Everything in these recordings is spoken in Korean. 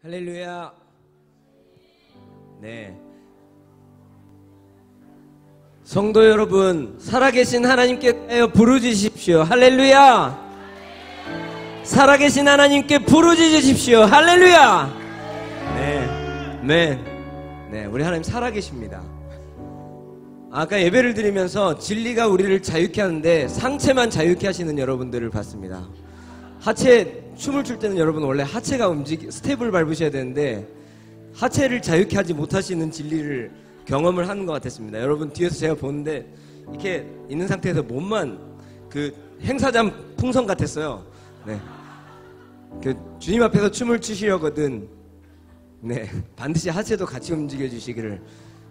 할렐루야. 네. 성도 여러분, 살아계신 하나님께 부르짖으십시오. 할렐루야. 살아계신 하나님께 부르짖으십시오. 할렐루야. 네, 우리 하나님 살아계십니다. 아까 예배를 드리면서 진리가 우리를 자유케 하는데 상체만 자유케 하시는 여러분들을 봤습니다. 하체 춤을 출 때는 여러분 원래 하체가 스텝을 밟으셔야 되는데 하체를 자유케 하지 못하시는 진리를 경험을 하는 것 같았습니다. 여러분 뒤에서 제가 보는데 이렇게 있는 상태에서 몸만 그 행사장 풍선 같았어요. 네, 그 주님 앞에서 춤을 추시려거든. 네, 반드시 하체도 같이 움직여 주시기를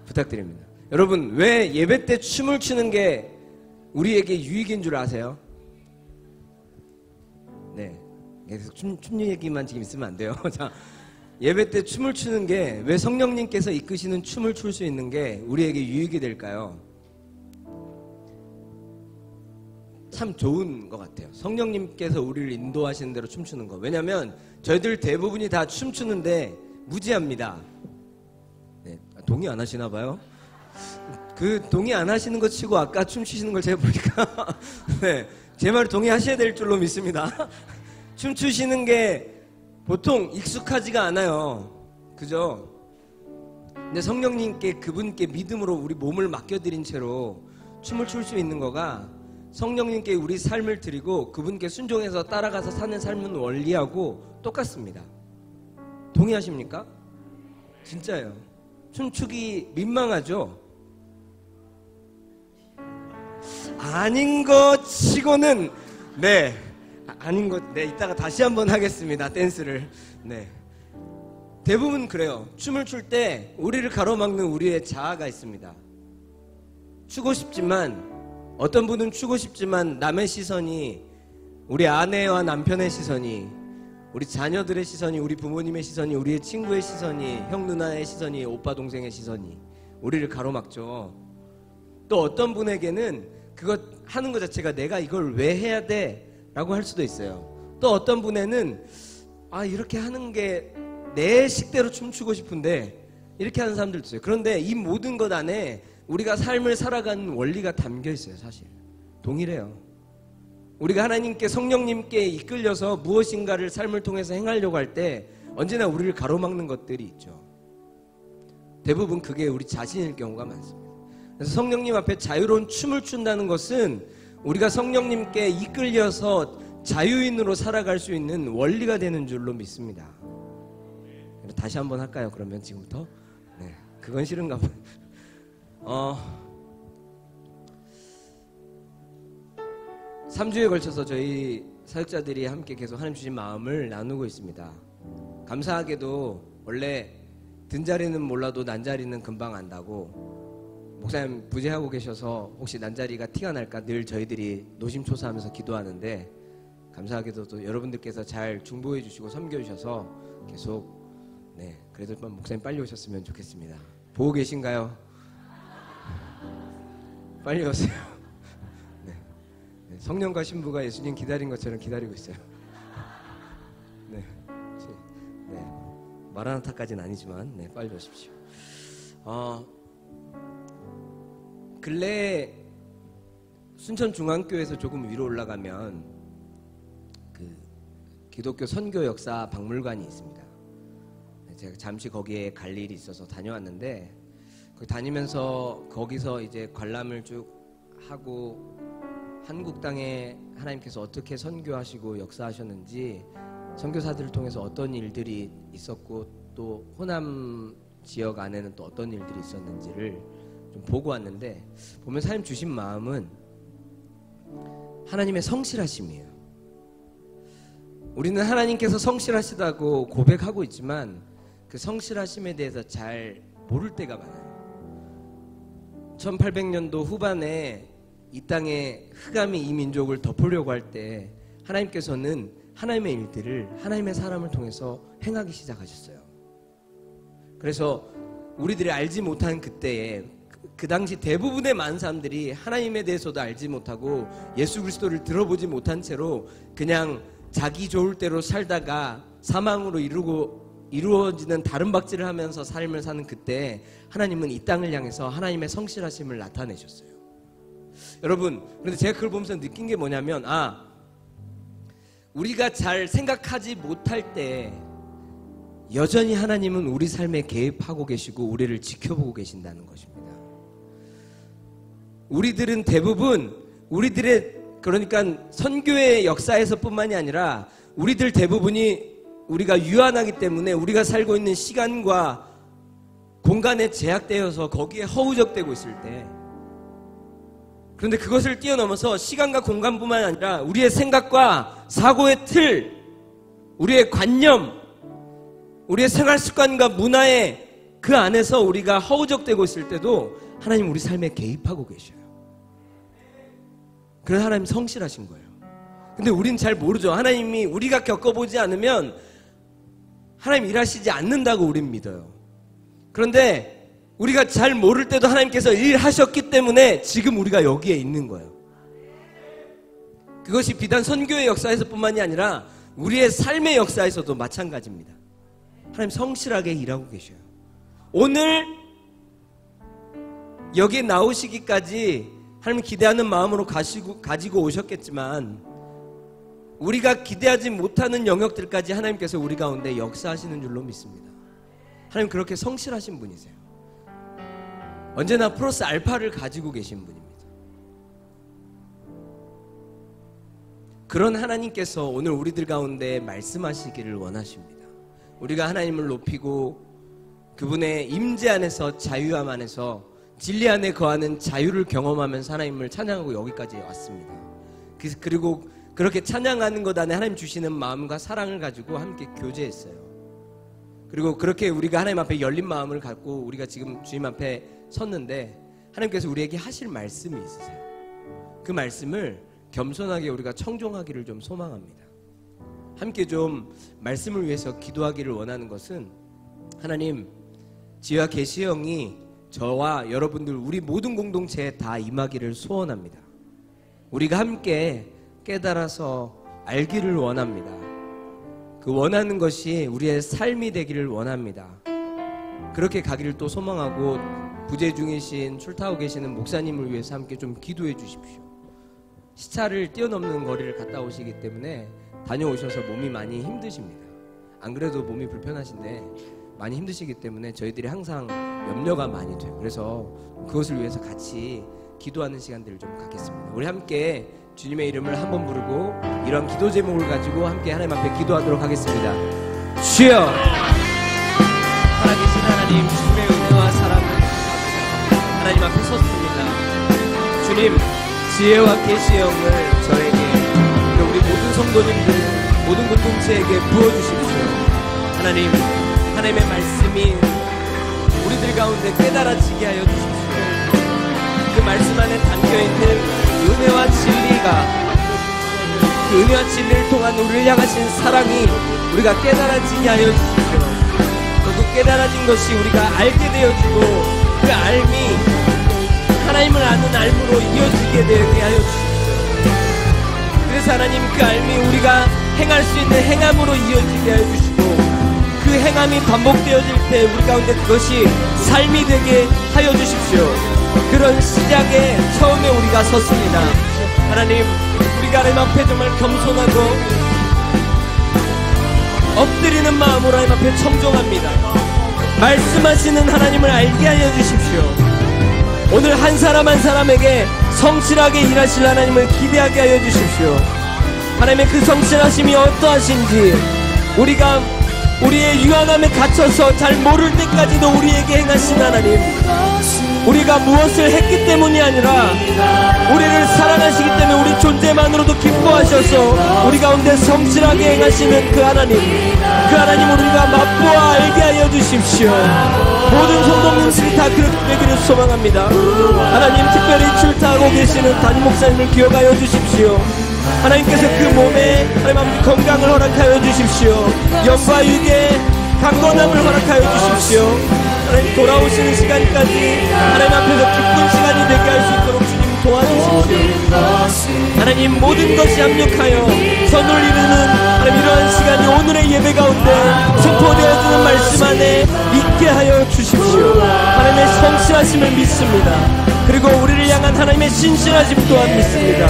부탁드립니다. 여러분, 왜 예배 때 춤을 추는 게 우리에게 유익인 줄 아세요? 네, 계속 춤 얘기만 지금 있으면 안 돼요. 자, 예배 때 춤을 추는 게 왜 성령님께서 이끄시는 춤을 출 수 있는 게 우리에게 유익이 될까요? 참 좋은 것 같아요. 성령님께서 우리를 인도하시는 대로 춤추는 거. 왜냐하면 저희들 대부분이 다 춤추는데 무지합니다. 네, 동의 안 하시나 봐요? 그 동의 안 하시는 것 치고 아까 춤추시는 걸 제가 보니까 네, 제 말을 동의하셔야 될 줄로 믿습니다. 춤추시는 게 보통 익숙하지가 않아요. 그죠? 근데 성령님께 그분께 믿음으로 우리 몸을 맡겨드린 채로 춤을 출 수 있는 거가 성령님께 우리 삶을 드리고 그분께 순종해서 따라가서 사는 삶은 원리하고 똑같습니다. 동의하십니까? 진짜예요. 춤추기 민망하죠? 아닌 것 치고는 네, 아닌 것, 네, 이따가 다시 한번 하겠습니다. 댄스를. 네, 대부분 그래요. 춤을 출 때 우리를 가로막는 우리의 자아가 있습니다. 추고 싶지만 어떤 분은 추고 싶지만 남의 시선이, 우리 아내와 남편의 시선이, 우리 자녀들의 시선이, 우리 부모님의 시선이, 우리의 친구의 시선이, 형 누나의 시선이, 오빠 동생의 시선이 우리를 가로막죠. 또 어떤 분에게는 그것 하는 것 자체가 내가 이걸 왜 해야 돼? 라고 할 수도 있어요. 또 어떤 분에는 이렇게 하는 게 내 식대로 춤추고 싶은데 이렇게 하는 사람들도 있어요. 그런데 이 모든 것 안에 우리가 삶을 살아가는 원리가 담겨 있어요. 사실 동일해요. 우리가 하나님께, 성령님께 이끌려서 무엇인가를 삶을 통해서 행하려고 할 때 언제나 우리를 가로막는 것들이 있죠. 대부분 그게 우리 자신일 경우가 많습니다. 그래서 성령님 앞에 자유로운 춤을 춘다는 것은 우리가 성령님께 이끌려서 자유인으로 살아갈 수 있는 원리가 되는 줄로 믿습니다. 다시 한번 할까요? 그러면 지금부터? 네, 그건 싫은가 봐요. 3주에 걸쳐서 저희 사역자들이 함께 계속 하나님 주신 마음을 나누고 있습니다. 감사하게도 원래 든 자리는 몰라도 난 자리는 금방 안다고 목사님 부재하고 계셔서 혹시 난자리가 티가 날까 늘 저희들이 노심초사하면서 기도하는데 감사하게도 또 여러분들께서 잘 중보해 주시고 섬겨 주셔서 계속 그래도 목사님 빨리 오셨으면 좋겠습니다. 보고 계신가요? 빨리 오세요. 네, 성령과 신부가 예수님 기다린 것처럼 기다리고 있어요. 네, 마라나타까지는 아니지만 빨리 오십시오. 근래 순천중앙교에서 조금 위로 올라가면 그 기독교 선교 역사 박물관이 있습니다. 제가 잠시 거기에 갈 일이 있어서 다녀왔는데 다니면서 거기서 이제 관람을 쭉 하고 한국 땅에 하나님께서 어떻게 선교하시고 역사하셨는지, 선교사들을 통해서 어떤 일들이 있었고 또 호남 지역 안에는 또 어떤 일들이 있었는지를 좀 보고 왔는데, 보면 하나님 주신 마음은 하나님의 성실하심이에요. 우리는 하나님께서 성실하시다고 고백하고 있지만 그 성실하심에 대해서 잘 모를 때가 많아요. 1800년도 후반에 이 땅에 흑암이 이 민족을 덮으려고 할 때 하나님께서는 하나님의 일들을 하나님의 사람을 통해서 행하기 시작하셨어요. 그래서 우리들이 알지 못한 그때에 그 당시 대부분의 많은 사람들이 하나님에 대해서도 알지 못하고 예수 그리스도를 들어보지 못한 채로 그냥 자기 좋을 대로 살다가 사망으로 이르고 이루어지는 다른 박질을 하면서 삶을 사는 그때 하나님은 이 땅을 향해서 하나님의 성실하심을 나타내셨어요. 여러분, 그런데 제가 그걸 보면서 느낀 게 뭐냐면, 우리가 잘 생각하지 못할 때 여전히 하나님은 우리 삶에 개입하고 계시고 우리를 지켜보고 계신다는 것입니다. 우리들은 대부분 그러니까 선교의 역사에서 뿐만이 아니라 우리들 대부분이 우리가 유한하기 때문에 우리가 살고 있는 시간과 공간에 제약되어서 거기에 허우적대고 있을 때, 그런데 그것을 뛰어넘어서 시간과 공간뿐만 아니라 우리의 생각과 사고의 틀, 우리의 관념, 우리의 생활 습관과 문화의 그 안에서 우리가 허우적대고 있을 때도 하나님 우리 삶에 개입하고 계셔요. 그래서 하나님 성실하신 거예요. 근데 우린 잘 모르죠. 하나님이 우리가 겪어보지 않으면 하나님 일하시지 않는다고 우린 믿어요. 그런데 우리가 잘 모를 때도 하나님께서 일하셨기 때문에 지금 우리가 여기에 있는 거예요. 그것이 비단 선교의 역사에서 뿐만이 아니라 우리의 삶의 역사에서도 마찬가지입니다. 하나님 성실하게 일하고 계셔요. 오늘 여기에 나오시기까지 하나님 기대하는 마음으로 가지고 오셨겠지만 우리가 기대하지 못하는 영역들까지 하나님께서 우리 가운데 역사하시는 줄로 믿습니다. 하나님 그렇게 성실하신 분이세요. 언제나 플러스 알파를 가지고 계신 분입니다. 그런 하나님께서 오늘 우리들 가운데 말씀하시기를 원하십니다. 우리가 하나님을 높이고 그분의 임재 안에서 자유함 안에서 진리 안에 거하는 자유를 경험하면서 하나님을 찬양하고 여기까지 왔습니다. 그리고 그렇게 찬양하는 것 안에 하나님 주시는 마음과 사랑을 가지고 함께 교제했어요. 그리고 그렇게 우리가 하나님 앞에 열린 마음을 갖고 우리가 지금 주님 앞에 섰는데 하나님께서 우리에게 하실 말씀이 있으세요. 그 말씀을 겸손하게 우리가 청종하기를 좀 소망합니다. 함께 좀 말씀을 위해서 기도하기를 원하는 것은, 하나님 지혜와 계시의 영이 저와 여러분들 우리 모든 공동체에 다 임하기를 소원합니다. 우리가 함께 깨달아서 알기를 원합니다. 그 원하는 것이 우리의 삶이 되기를 원합니다. 그렇게 가기를 또 소망하고 부재 중이신 출타하고 계시는 목사님을 위해서 함께 좀 기도해 주십시오. 시차를 뛰어넘는 거리를 갔다 오시기 때문에 다녀오셔서 몸이 많이 힘드십니다. 안 그래도 몸이 불편하신데 많이 힘드시기 때문에 저희들이 항상 염려가 많이 돼요. 그래서 그것을 위해서 같이 기도하는 시간들을 좀 갖겠습니다. 우리 함께 주님의 이름을 한번 부르고 이런 기도 제목을 가지고 함께 하나님 앞에 기도하도록 하겠습니다. 주여, 살아계신 하나님, 주님의 은혜와 사랑을 하나님 앞에 섰습니다. 주님, 지혜와 계시의 영을 저에게, 그리고 우리 모든 성도님들, 모든 공동체에게 부어주십시오. 하나님, 하나님의 말씀이 우리들 가운데 깨달아지게 하여 주십시오. 그 말씀 안에 담겨있는 은혜와 진리가, 그 은혜와 진리를 통한 우리를 향하신 사랑이 우리가 깨달아지게 하여 주십시오. 또 그 깨달아진 것이 우리가 알게 되어지고 그 알미 하나님을 아는 알므로 이어지게 되게 하여 주십시오. 그래서 하나님 그 알미 우리가 행할 수 있는 행함으로 이어지게 하여 주시고, 그 행함이 반복되어질 때 우리 가운데 그것이 삶이 되게 하여 주십시오. 그런 시작에 처음에 우리가 섰습니다. 하나님, 우리가 하나님 앞에 정말 겸손하고 엎드리는 마음으로 하나님 앞에 청종합니다. 말씀하시는 하나님을 알게 하여 주십시오. 오늘 한 사람 한 사람에게 성실하게 일하실 하나님을 기대하게 하여 주십시오. 하나님의 그 성실하심이 어떠하신지 우리가 우리의 유한함에 갇혀서 잘 모를 때까지도 우리에게 행하신 하나님, 우리가 무엇을 했기 때문이 아니라 우리를 사랑하시기 때문에 우리 존재만으로도 기뻐하셔서 우리 가운데 성실하게 행하시는 그 하나님, 그 하나님을 우리가 맛보아 알게 하여 주십시오. 모든 성도님들이 다 그렇게 되기를 소망합니다. 하나님, 특별히 출타하고 계시는 담임 목사님을 기억하여 주십시오. 하나님께서 그 몸에 하나님 아버지 건강을 허락하여 주십시오. 영과 육의 강건함을 허락하여 주십시오. 하나님, 돌아오시는 시간까지 하나님 앞에서 기쁜 시간이 되게 할 수 있도록 주님 도와주십시오. 하나님, 모든 것이 합력하여 선을 이루는 하나님 이러한 시간이 오늘의 예배 가운데 선포되어지는 있게 하여 주십시오. 하나님의 성실하심을 믿습니다. 그리고 우리를 향한 하나님의 신실하심 또한 믿습니다.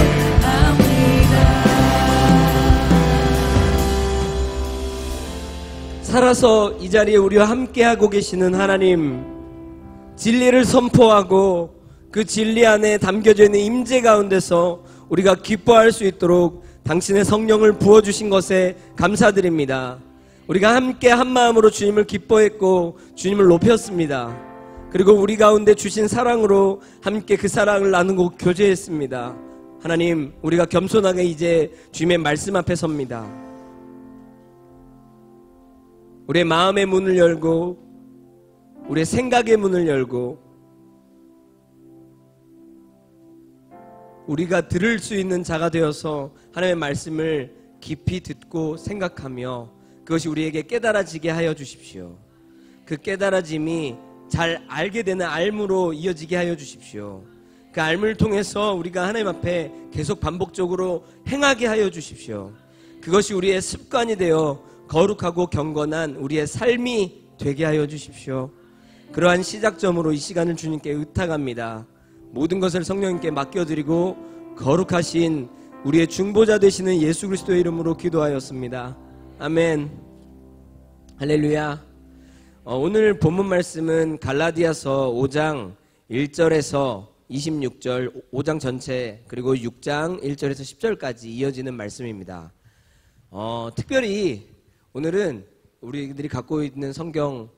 살아서 이 자리에 우리와 함께하고 계시는 하나님, 진리를 선포하고 그 진리 안에 담겨져 있는 임재 가운데서 우리가 기뻐할 수 있도록 당신의 성령을 부어주신 것에 감사드립니다. 우리가 함께 한마음으로 주님을 기뻐했고 주님을 높였습니다. 그리고 우리 가운데 주신 사랑으로 함께 그 사랑을 나누고 교제했습니다. 하나님, 우리가 겸손하게 이제 주님의 말씀 앞에 섭니다. 우리의 마음의 문을 열고 우리의 생각의 문을 열고 우리가 들을 수 있는 자가 되어서 하나님의 말씀을 깊이 듣고 생각하며 그것이 우리에게 깨달아지게 하여 주십시오. 그 깨달아짐이 잘 알게 되는 알므로 이어지게 하여 주십시오. 그 알을 통해서 우리가 하나님 앞에 계속 반복적으로 행하게 하여 주십시오. 그것이 우리의 습관이 되어 거룩하고 경건한 우리의 삶이 되게 하여 주십시오. 그러한 시작점으로 이 시간을 주님께 의탁합니다. 모든 것을 성령님께 맡겨드리고 거룩하신 우리의 중보자 되시는 예수 그리스도의 이름으로 기도하였습니다. 아멘. 할렐루야. 오늘 본문 말씀은 갈라디아서 5장 1절에서 26절, 5장 전체 그리고 6장 1절에서 10절까지 이어지는 말씀입니다. 특별히 오늘은 우리들이 갖고 있는 성경으로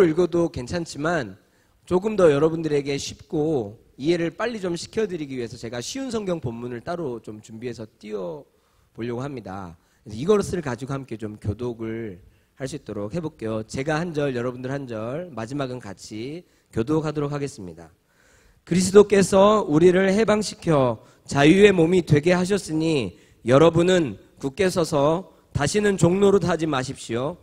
읽어도 괜찮지만 조금 더 여러분들에게 쉽고 이해를 빨리 좀 시켜드리기 위해서 제가 쉬운 성경 본문을 따로 좀 준비해서 띄워보려고 합니다. 그래서 이것을 가지고 함께 좀 교독을 할 수 있도록 해볼게요. 제가 한 절, 여러분들 한 절, 마지막은 같이 교독하도록 하겠습니다. 그리스도께서 우리를 해방시켜 자유의 몸이 되게 하셨으니 여러분은 굳게 서서 다시는 종노릇 하지 마십시오.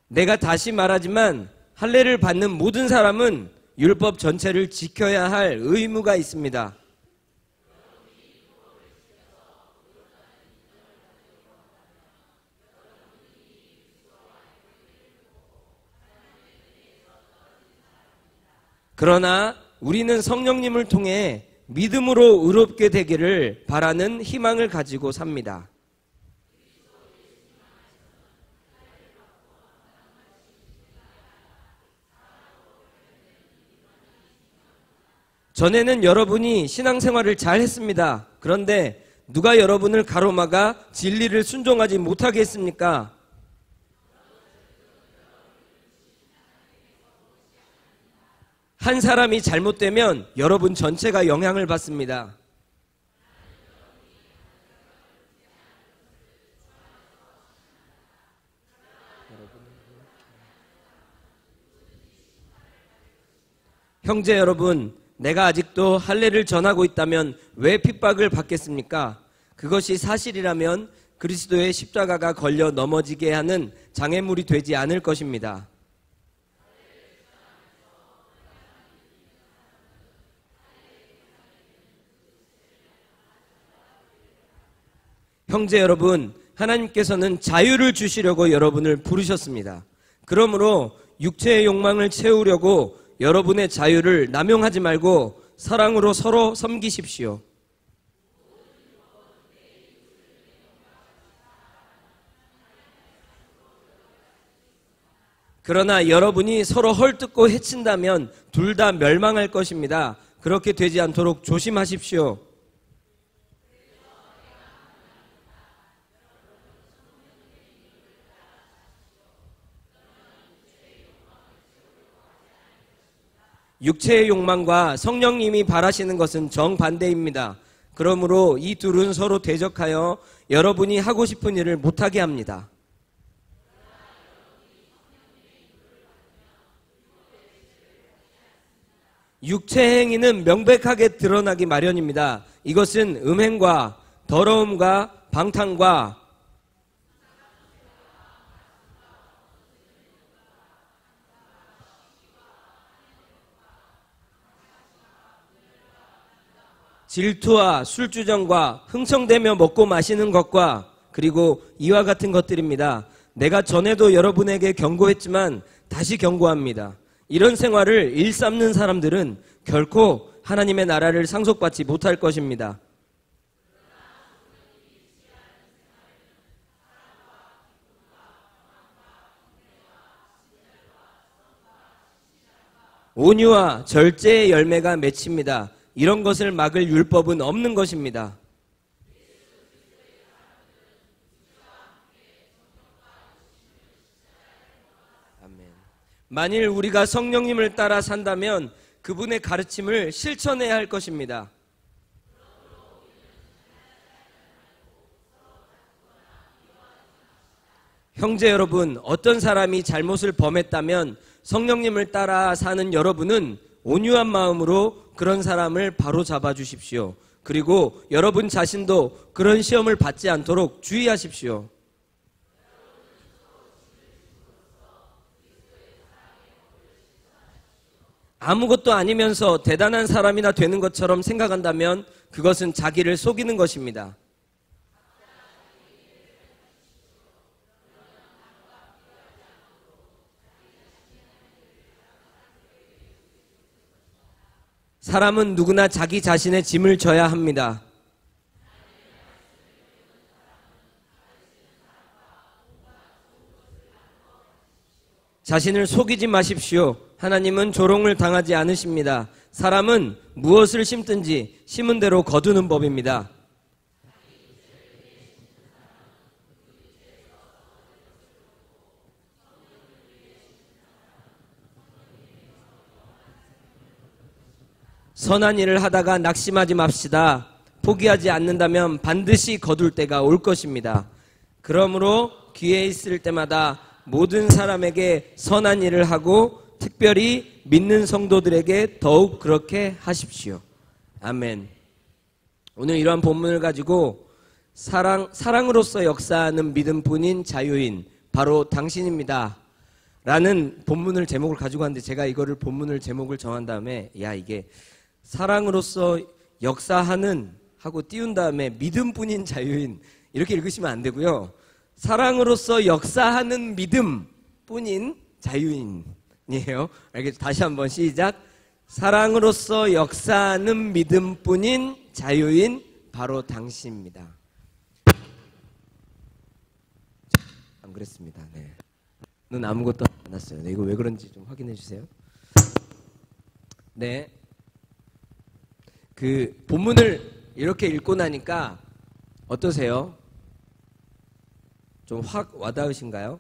내가 다시 말하지만 할례를 받는 모든 사람은 율법 전체를 지켜야 할 의무가 있습니다. 그러나 우리는 성령님을 통해 믿음으로 의롭게 되기를 바라는 희망을 가지고 삽니다. 전에는 여러분이 신앙생활을 잘 했습니다. 그런데 누가 여러분을 가로막아 진리를 순종하지 못하게 했습니까? 한 사람이 잘못되면 여러분 전체가 영향을 받습니다. 형제 여러분, 내가 아직도 할례를 전하고 있다면 왜 핍박을 받겠습니까? 그것이 사실이라면 그리스도의 십자가가 걸려 넘어지게 하는 장애물이 되지 않을 것입니다. 형제 여러분, 하나님께서는 자유를 주시려고 여러분을 부르셨습니다. 그러므로 육체의 욕망을 채우려고 여러분의 자유를 남용하지 말고 사랑으로 서로 섬기십시오. 그러나 여러분이 서로 헐뜯고 해친다면 둘 다 멸망할 것입니다. 그렇게 되지 않도록 조심하십시오. 육체의 욕망과 성령님이 바라시는 것은 정반대입니다. 그러므로 이 둘은 서로 대적하여 여러분이 하고 싶은 일을 못하게 합니다. 육체 행위는 명백하게 드러나기 마련입니다. 이것은 음행과 더러움과 방탕과 질투와 술주정과 흥청대며 먹고 마시는 것과 그리고 이와 같은 것들입니다. 내가 전에도 여러분에게 경고했지만 다시 경고합니다. 이런 생활을 일삼는 사람들은 결코 하나님의 나라를 상속받지 못할 것입니다. 온유와 절제의 열매가 맺힙니다. 이런 것을 막을 율법은 없는 것입니다. 아멘. 만일 우리가 성령님을 따라 산다면 그분의 가르침을 실천해야 할 것입니다. 형제 여러분, 어떤 사람이 잘못을 범했다면 성령님을 따라 사는 여러분은 온유한 마음으로 그런 사람을 바로 잡아 주십시오. 그리고 여러분 자신도 그런 시험을 받지 않도록 주의하십시오. 아무것도 아니면서 대단한 사람이나 되는 것처럼 생각한다면 그것은 자기를 속이는 것입니다. 사람은 누구나 자기 자신의 짐을 져야 합니다. 자신을 속이지 마십시오. 하나님은 조롱을 당하지 않으십니다. 사람은 무엇을 심든지 심은 대로 거두는 법입니다. 선한 일을 하다가 낙심하지 맙시다. 포기하지 않는다면 반드시 거둘 때가 올 것입니다. 그러므로 기회 있을 때마다 모든 사람에게 선한 일을 하고 특별히 믿는 성도들에게 더욱 그렇게 하십시오. 아멘. 오늘 이러한 본문을 가지고 사랑으로서 역사하는 믿음뿐인 자유인 바로 당신입니다 라는 본문을 제목을 가지고 왔는데, 제가 이거를 본문을 제목을 정한 다음에 이게 사랑으로서 역사하는 하고 띄운 다음에 믿음뿐인 자유인 이렇게 읽으시면 안 되고요. 사랑으로서 역사하는 믿음뿐인 자유인이에요. 알겠죠? 다시 한번 시작. 사랑으로서 역사하는 믿음뿐인 자유인 바로 당신입니다. 안 그랬습니다. 네. 는 아무것도 안 왔어요. 네, 이거 왜 그런지 좀 확인해 주세요. 네. 그 본문을 이렇게 읽고 나니까 어떠세요? 좀 확 와닿으신가요?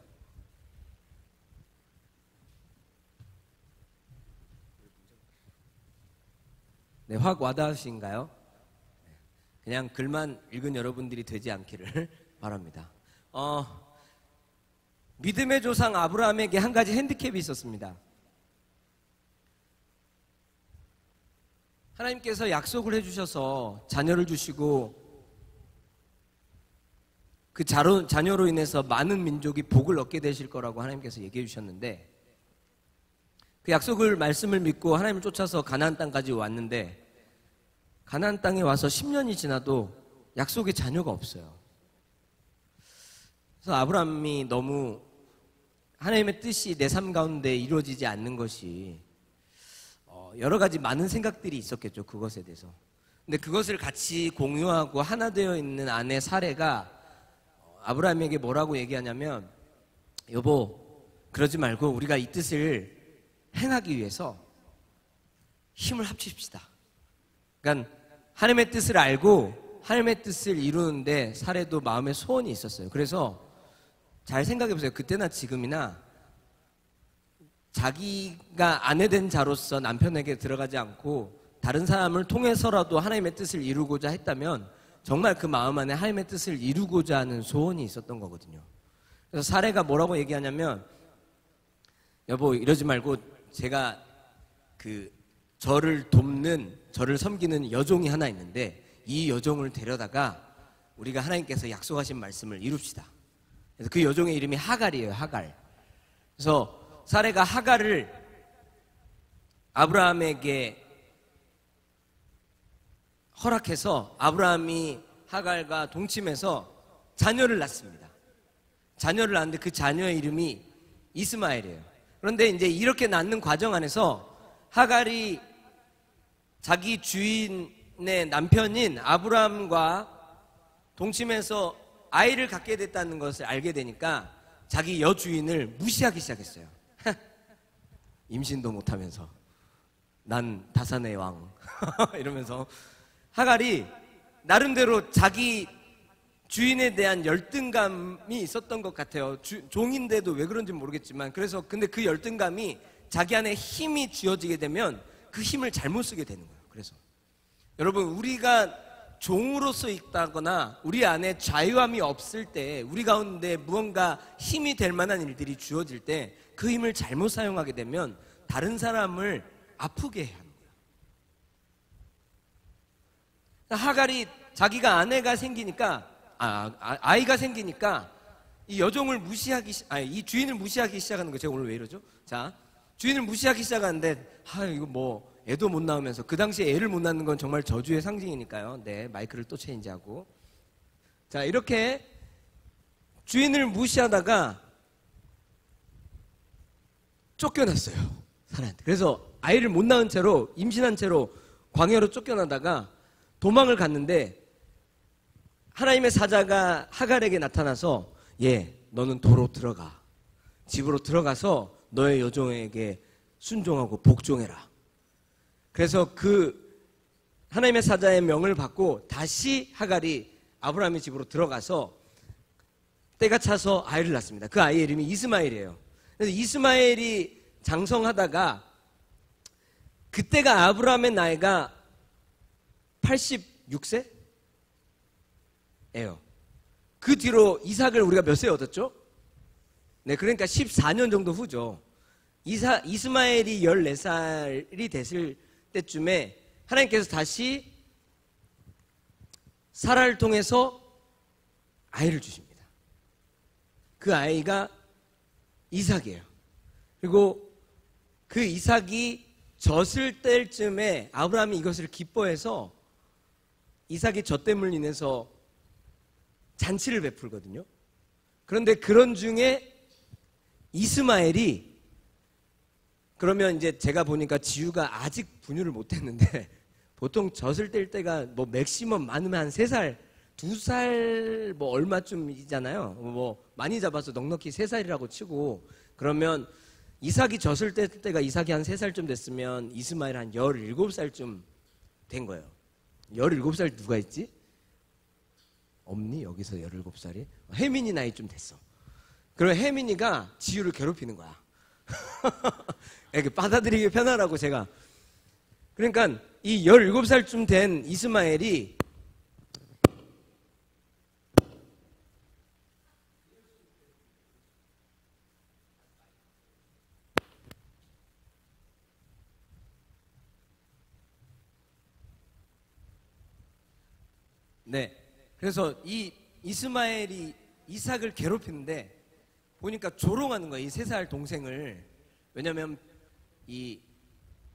네, 확 와닿으신가요? 그냥 글만 읽은 여러분들이 되지 않기를 바랍니다. 믿음의 조상 아브라함에게 한 가지 핸디캡이 있었습니다. 하나님께서 약속을 해주셔서 자녀를 주시고 그 자녀로 인해서 많은 민족이 복을 얻게 되실 거라고 하나님께서 얘기해 주셨는데, 그 약속을 말씀을 믿고 하나님을 쫓아서 가나안 땅까지 왔는데, 가나안 땅에 와서 10년이 지나도 약속의 자녀가 없어요. 그래서 아브라함이 너무 하나님의 뜻이 내 삶 가운데 이루어지지 않는 것이 여러 가지 많은 생각들이 있었겠죠, 그것에 대해서. 근데 그것을 같이 공유하고 하나 되어 있는 아내 사레가 아브라함에게 뭐라고 얘기하냐면, 여보, 그러지 말고 우리가 이 뜻을 행하기 위해서 힘을 합칩시다. 그러니까 하나님의 뜻을 알고 하나님의 뜻을 이루는데 사레도 마음에 소원이 있었어요. 그래서 잘 생각해 보세요. 그때나 지금이나 자기가 아내된 자로서 남편에게 들어가지 않고 다른 사람을 통해서라도 하나님의 뜻을 이루고자 했다면 정말 그 마음 안에 하나님의 뜻을 이루고자 하는 소원이 있었던 거거든요. 그래서 사례가 뭐라고 얘기하냐면, 여보, 이러지 말고 제가 저를 돕는, 저를 섬기는 여종이 하나 있는데 이 여종을 데려다가 우리가 하나님께서 약속하신 말씀을 이룹시다. 그래서 그 여종의 이름이 하갈이에요. 하갈. 그래서 사레가 하갈을 아브라함에게 허락해서 아브라함이 하갈과 동침해서 자녀를 낳습니다. 자녀를 낳는데 그 자녀의 이름이 이스마엘이에요. 그런데 이제 이렇게 낳는 과정 안에서 하갈이 자기 주인의 남편인 아브라함과 동침해서 아이를 갖게 됐다는 것을 알게 되니까 자기 여주인을 무시하기 시작했어요. 임신도 못하면서 난 다산의 왕 이러면서 하갈이 나름대로 자기 주인에 대한 열등감이 있었던 것 같아요. 종인데도 왜 그런지 모르겠지만, 그래서 근데 그 열등감이 자기 안에 힘이 쥐어지게 되면 그 힘을 잘못 쓰게 되는 거예요. 그래서 여러분, 우리가 종으로서 있다거나 우리 안에 자유함이 없을 때, 우리 가운데 무언가 힘이 될 만한 일들이 주어질 때 그 힘을 잘못 사용하게 되면 다른 사람을 아프게 해야 합니다. 하갈이 자기가 아내가 생기니까 아이가 생기니까 이 여종을 이 주인을 무시하기 시작하는 거예요. 제가 오늘 왜 이러죠? 자, 주인을 무시하기 시작하는데 이거 뭐 애도 못 낳으면서, 그 당시에 애를 못 낳는 건 정말 저주의 상징이니까요. 네, 마이크를 또 체인지하고. 자, 이렇게 주인을 무시하다가 쫓겨났어요, 사람한테. 그래서 아이를 못 낳은 채로, 임신한 채로 광야로 쫓겨나다가 도망을 갔는데 하나님의 사자가 하갈에게 나타나서, 너는 도로 들어가, 집으로 들어가서 너의 여종에게 순종하고 복종해라. 그래서 그 하나님의 사자의 명을 받고 다시 하갈이 아브라함의 집으로 들어가서 때가 차서 아이를 낳습니다. 그 아이의 이름이 이스마엘이에요. 그래서 이스마엘이 장성하다가, 그때가 아브라함의 나이가 86세예요. 그 뒤로 이삭을 우리가 몇 세에 얻었죠? 네, 그러니까 14년 정도 후죠. 이스마엘이 14살이 됐을 때쯤에 하나님께서 다시 사라를 통해서 아이를 주십니다. 그 아이가 이삭이에요. 그리고 그 이삭이 젖을 때쯤에 아브라함이 이것을 기뻐해서 이삭이 젖됨을 인해서 잔치를 베풀거든요. 그런데 그런 중에 이스마엘이, 그러면 이제 제가 보니까 지우가 아직 분유를 못했는데 보통 젖을 뗄 때가 뭐 맥시멈 많으면 한 3살, 2살 뭐 얼마쯤이잖아요. 뭐 많이 잡아서 넉넉히 3살이라고 치고, 그러면 이삭이 젖을 뗄 때가 이삭이 한 3살쯤 됐으면 이스마엘 한 17살쯤 된 거예요. 17살 누가 있지? 없니? 여기서 17살이? 혜민이 나이쯤 됐어. 그럼 혜민이가 지우를 괴롭히는 거야. 이렇게 받아들이기 편하라고 제가. 그러니까 이 17살쯤 된 이스마엘이 그래서 이 이스마엘이 이삭을 괴롭히는데 보니까 조롱하는 거예요, 이 3살 동생을. 왜냐면 이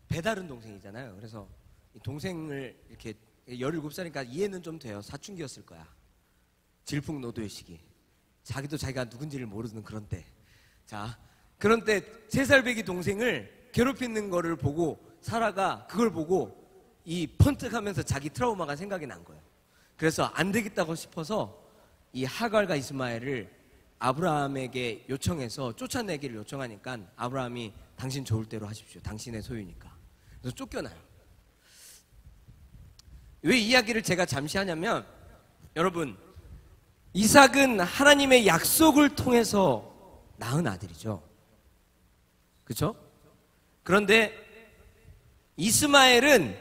배다른 동생이잖아요. 그래서 이 동생을 이렇게 17살이니까 이해는 좀 돼요. 사춘기였을 거야. 질풍노도의 시기. 자기도 자기가 누군지를 모르는 그런 때. 자, 그런 때 3살 배기 동생을 괴롭히는 거를 보고 사라가 그걸 보고 이 펀뜩하면서 자기 트라우마가 생각이 난 거예요. 그래서 안 되겠다고 싶어서 이 하갈과 이스마엘을 아브라함에게 요청해서 쫓아내기를 요청하니까 아브라함이 당신 좋을 대로 하십시오. 당신의 소유니까. 그래서 쫓겨나요. 왜 이 이야기를 제가 잠시 하냐면, 여러분, 이삭은 하나님의 약속을 통해서 낳은 아들이죠. 그렇죠? 그런데 이스마엘은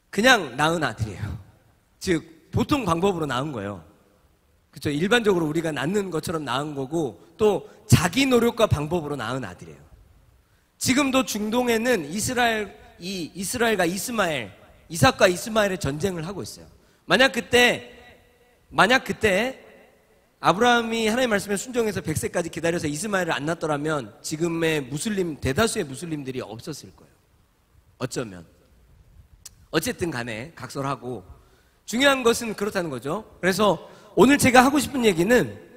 그냥 낳은 아들이에요. 즉 보통 방법으로 낳은 거예요. 그렇죠? 일반적으로 우리가 낳는 것처럼 낳은 거고, 또 자기 노력과 방법으로 낳은 아들이에요. 지금도 중동에는 이스라엘과 이스마엘, 이삭과 이스마엘의 전쟁을 하고 있어요. 만약 그때 아브라함이 하나님의 말씀에 순종해서 100세까지 기다려서 이스마엘을 안 낳았더라면 지금의 대다수의 무슬림들이 없었을 거예요. 어쩌면. 어쨌든 간에 각설하고 중요한 것은 그렇다는 거죠. 그래서 오늘 제가 하고 싶은 얘기는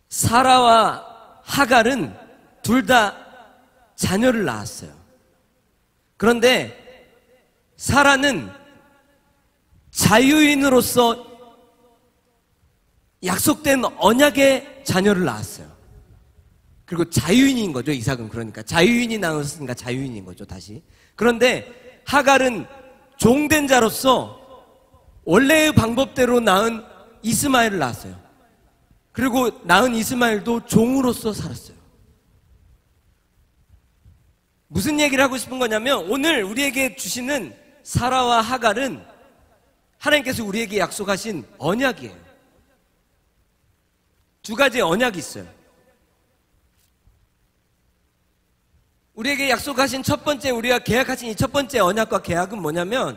사라와 하갈은 둘 다 자녀를 낳았어요. 그런데 사라는 자유인으로서 약속된 언약의 자녀를 낳았어요. 그리고 자유인인 거죠, 이삭은. 그러니까 자유인이 낳았으니까 자유인인 거죠, 다시. 그런데 하갈은 종된 자로서 원래의 방법대로 낳은 이스마엘을 낳았어요. 그리고 낳은 이스마엘도 종으로서 살았어요. 무슨 얘기를 하고 싶은 거냐면 오늘 우리에게 주시는 사라와 하갈은 하나님께서 우리에게 약속하신 언약이에요. 두 가지의 언약이 있어요. 우리에게 약속하신 첫 번째, 우리가 계약하신 이 첫 번째 언약과 계약은 뭐냐면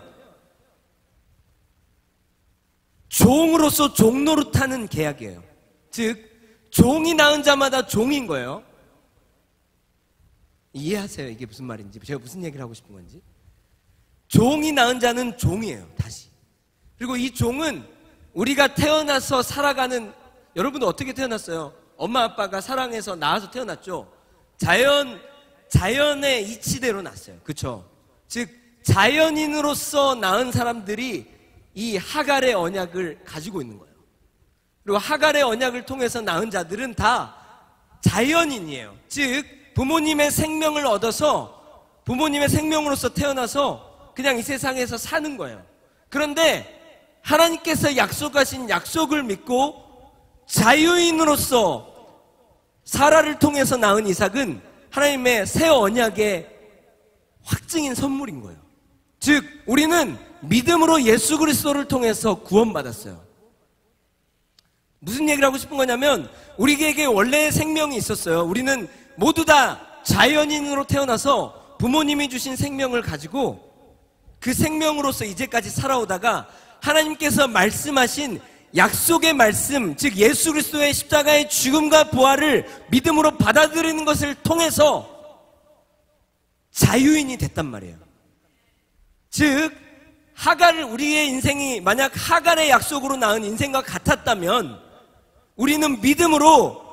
종으로서 종노릇하는 계약이에요. 즉 종이 낳은 자마다 종인 거예요. 이해하세요? 이게 무슨 말인지, 제가 무슨 얘기를 하고 싶은 건지. 종이 낳은 자는 종이에요, 다시. 그리고 이 종은 우리가 태어나서 살아가는, 여러분은 어떻게 태어났어요? 엄마 아빠가 사랑해서 낳아서 태어났죠. 자연의 이치대로 낳았어요. 그렇죠? 즉 자연인으로서 낳은 사람들이 이 하갈의 언약을 가지고 있는 거예요. 그리고 하갈의 언약을 통해서 낳은 자들은 다 자연인이에요. 즉 부모님의 생명을 얻어서 부모님의 생명으로서 태어나서 그냥 이 세상에서 사는 거예요. 그런데 하나님께서 약속하신 약속을 믿고 자유인으로서 사라를 통해서 낳은 이삭은 하나님의 새 언약의 확증인 선물인 거예요. 즉 우리는 믿음으로 예수 그리스도를 통해서 구원받았어요. 무슨 얘기를 하고 싶은 거냐면 우리에게 원래의 생명이 있었어요. 우리는 모두 다 자연인으로 태어나서 부모님이 주신 생명을 가지고 그 생명으로서 이제까지 살아오다가 하나님께서 말씀하신 약속의 말씀, 즉 예수 그리스도의 십자가의 죽음과 부활을 믿음으로 받아들이는 것을 통해서 자유인이 됐단 말이에요. 즉 우리의 인생이 만약 하갈의 약속으로 낳은 인생과 같았다면 우리는 믿음으로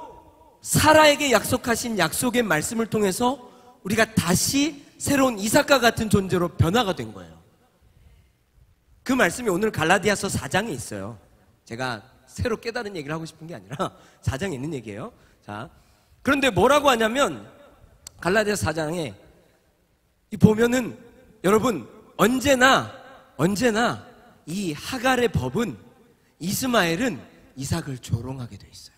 사라에게 약속하신 약속의 말씀을 통해서 우리가 다시 새로운 이삭과 같은 존재로 변화가 된 거예요. 그 말씀이 오늘 갈라디아서 4장에 있어요. 제가 새로 깨달은 얘기를 하고 싶은 게 아니라 4장에 있는 얘기예요. 자, 그런데 뭐라고 하냐면 갈라디아서 4장에 보면은 여러분 언제나 이 하갈의 법은 이스마엘은 이삭을 조롱하게 돼 있어요.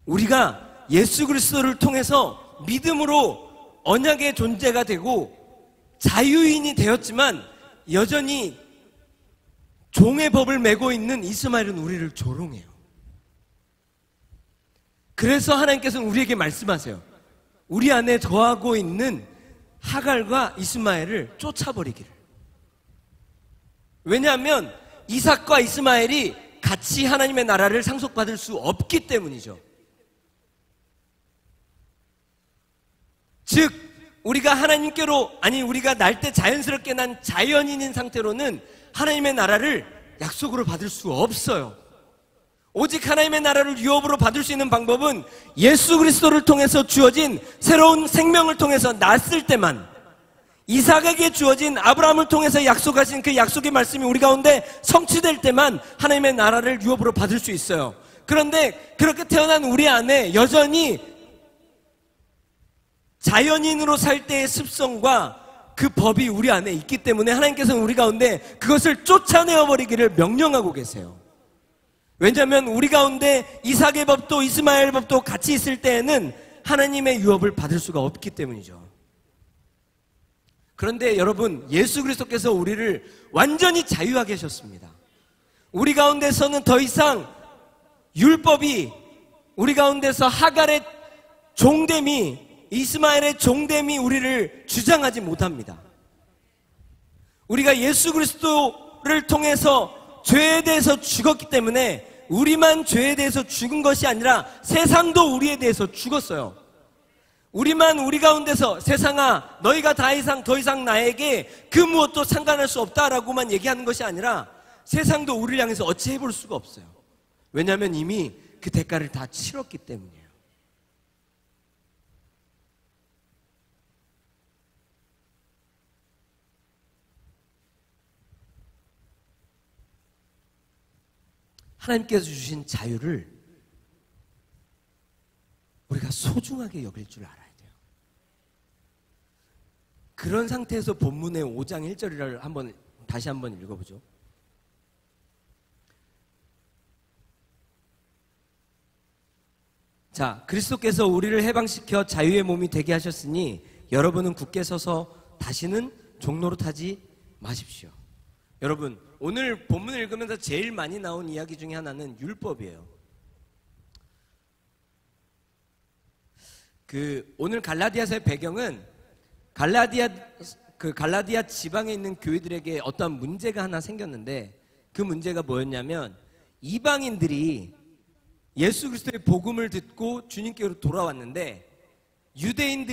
우리가 예수 그리스도를 통해서 믿음으로 언약의 존재가 되고 자유인이 되었지만 여전히 종의 법을 메고 있는 이스마엘은 우리를 조롱해요. 그래서 하나님께서는 우리에게 말씀하세요. 우리 안에 거하고 있는 하갈과 이스마엘을 쫓아버리기를. 왜냐하면 이삭과 이스마엘이 같이 하나님의 나라를 상속받을 수 없기 때문이죠. 즉 우리가 우리가 날 때 자연스럽게 난 자연인인 상태로는 하나님의 나라를 약속으로 받을 수 없어요. 오직 하나님의 나라를 유업으로 받을 수 있는 방법은 예수 그리스도를 통해서 주어진 새로운 생명을 통해서 낳았을 때만, 이삭에게 주어진 아브라함을 통해서 약속하신 그 약속의 말씀이 우리 가운데 성취될 때만 하나님의 나라를 유업으로 받을 수 있어요. 그런데 그렇게 태어난 우리 안에 여전히 자연인으로 살 때의 습성과 그 법이 우리 안에 있기 때문에 하나님께서는 우리 가운데 그것을 쫓아내어버리기를 명령하고 계세요. 왜냐하면 우리 가운데 이삭의 법도 이스마엘 법도 같이 있을 때에는 하나님의 유업을 받을 수가 없기 때문이죠. 그런데 여러분, 예수 그리스도께서 우리를 완전히 자유하게 하셨습니다. 우리 가운데서는 더 이상 율법이 우리 가운데서 하갈의 종됨이, 이스마엘의 종됨이 우리를 주장하지 못합니다. 우리가 예수 그리스도를 통해서 죄에 대해서 죽었기 때문에 우리만 죄에 대해서 죽은 것이 아니라 세상도 우리에 대해서 죽었어요. 우리만 우리 가운데서 세상아 너희가 더 이상 나에게 그 무엇도 상관할 수 없다라고만 얘기하는 것이 아니라 세상도 우리를 향해서 어찌 해볼 수가 없어요. 왜냐하면 이미 그 대가를 다 치렀기 때문이에요. 하나님께서 주신 자유를 우리가 소중하게 여길 줄 알아야 돼요. 그런 상태에서 본문의 5장 1절을 다시 한번 읽어보죠. 자, 그리스도께서 우리를 해방시켜 자유의 몸이 되게 하셨으니 여러분은 굳게 서서 다시는 종로로 타지 마십시오. 여러분, 오늘 본문을 읽으면서 제일 많이 나온 이야기 중에 하나는 율법이에요. 오늘 갈라디아서의 배경은 갈라디아 지방에 있는 교회들에게 어떠한 문제가 하나 생겼는데, 그 문제가 뭐였냐면 이방인들이 예수 그리스도의 복음을 듣고 주님께로 돌아왔는데 유대인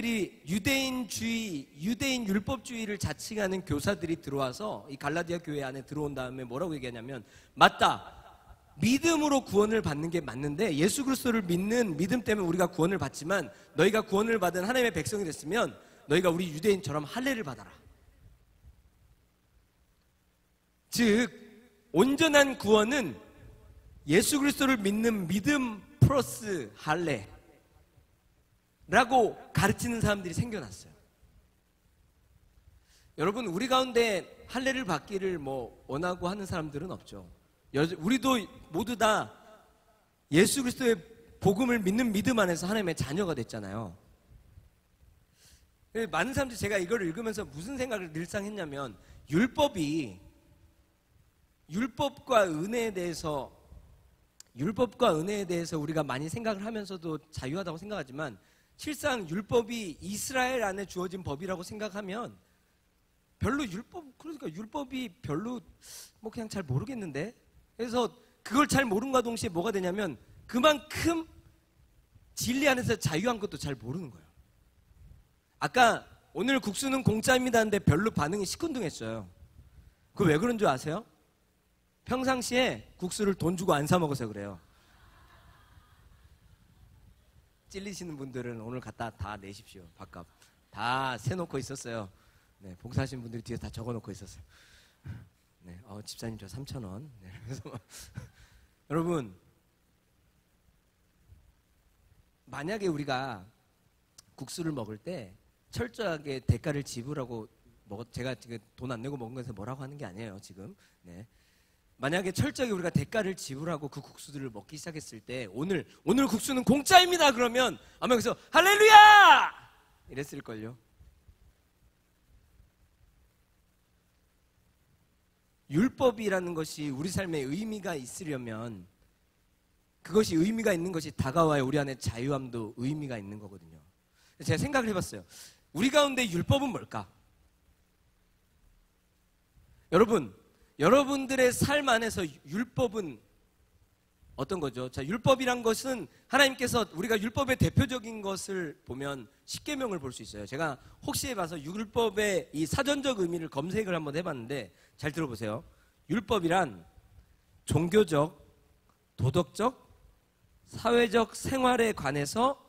율법주의를 자칭하는 교사들이 들어와서 이 갈라디아 교회 안에 들어온 다음에 뭐라고 얘기하냐면, 맞다, 믿음으로 구원을 받는 게 맞는데 예수 그리스도를 믿는 믿음 때문에 우리가 구원을 받지만 너희가 구원을 받은 하나님의 백성이 됐으면 너희가 우리 유대인처럼 할례를 받아라. 즉 온전한 구원은 예수 그리스도를 믿는 믿음 플러스 할례라고 가르치는 사람들이 생겨났어요. 여러분, 우리 가운데 할례를 받기를 원하고 하는 사람들은 없죠. 우리도 모두 다 예수 그리스도의 복음을 믿는 믿음 안에서 하나님의 자녀가 됐잖아요. 많은 사람들이, 제가 이걸 읽으면서 무슨 생각을 늘상 했냐면, 율법과 은혜에 대해서 우리가 많이 생각을 하면서도 자유하다고 생각하지만, 실상 율법이 이스라엘 안에 주어진 법이라고 생각하면 율법이 별로 그냥 잘 모르겠는데? 그래서 그걸 잘 모른과 동시에 뭐가 되냐면 그만큼 진리 안에서 자유한 것도 잘 모르는 거예요. 아까 오늘 국수는 공짜입니다 하는데 별로 반응이 시큰둥했어요. 그거 왜 그런 줄 아세요? 평상시에 국수를 돈 주고 안 사 먹어서 그래요. 찔리시는 분들은 오늘 갖다 다 내십시오. 밥값 다 세놓고 있었어요. 네, 봉사하시는 분들이 뒤에 다 적어놓고 있었어요. 네, 집사님 저 3,000원. 네, 그래서 여러분, 만약에 우리가 국수를 먹을 때 철저하게 대가를 지불하고 제가 지금 돈 안 내고 먹은 것에서 뭐라고 하는 게 아니에요 지금. 네. 만약에 철저하게 우리가 대가를 지불하고 그 국수들을 먹기 시작했을 때 오늘 국수는 공짜입니다 그러면 아마 여기서 할렐루야! 이랬을걸요. 율법이라는 것이 우리 삶에 의미가 있으려면 그것이 의미가 있는 것이 다가와야 우리 안에 자유함도 의미가 있는 거거든요. 제가 생각을 해봤어요. 우리 가운데 율법은 뭘까? 여러분들의 삶 안에서 율법은 어떤 거죠? 자, 율법이란 것은 하나님께서 우리가 율법의 대표적인 것을 보면 십계명을 볼 수 있어요. 제가 혹시 해봐서 율법의 이 사전적 의미를 검색을 한번 해봤는데 잘 들어보세요. 율법이란 종교적, 도덕적, 사회적 생활에 관해서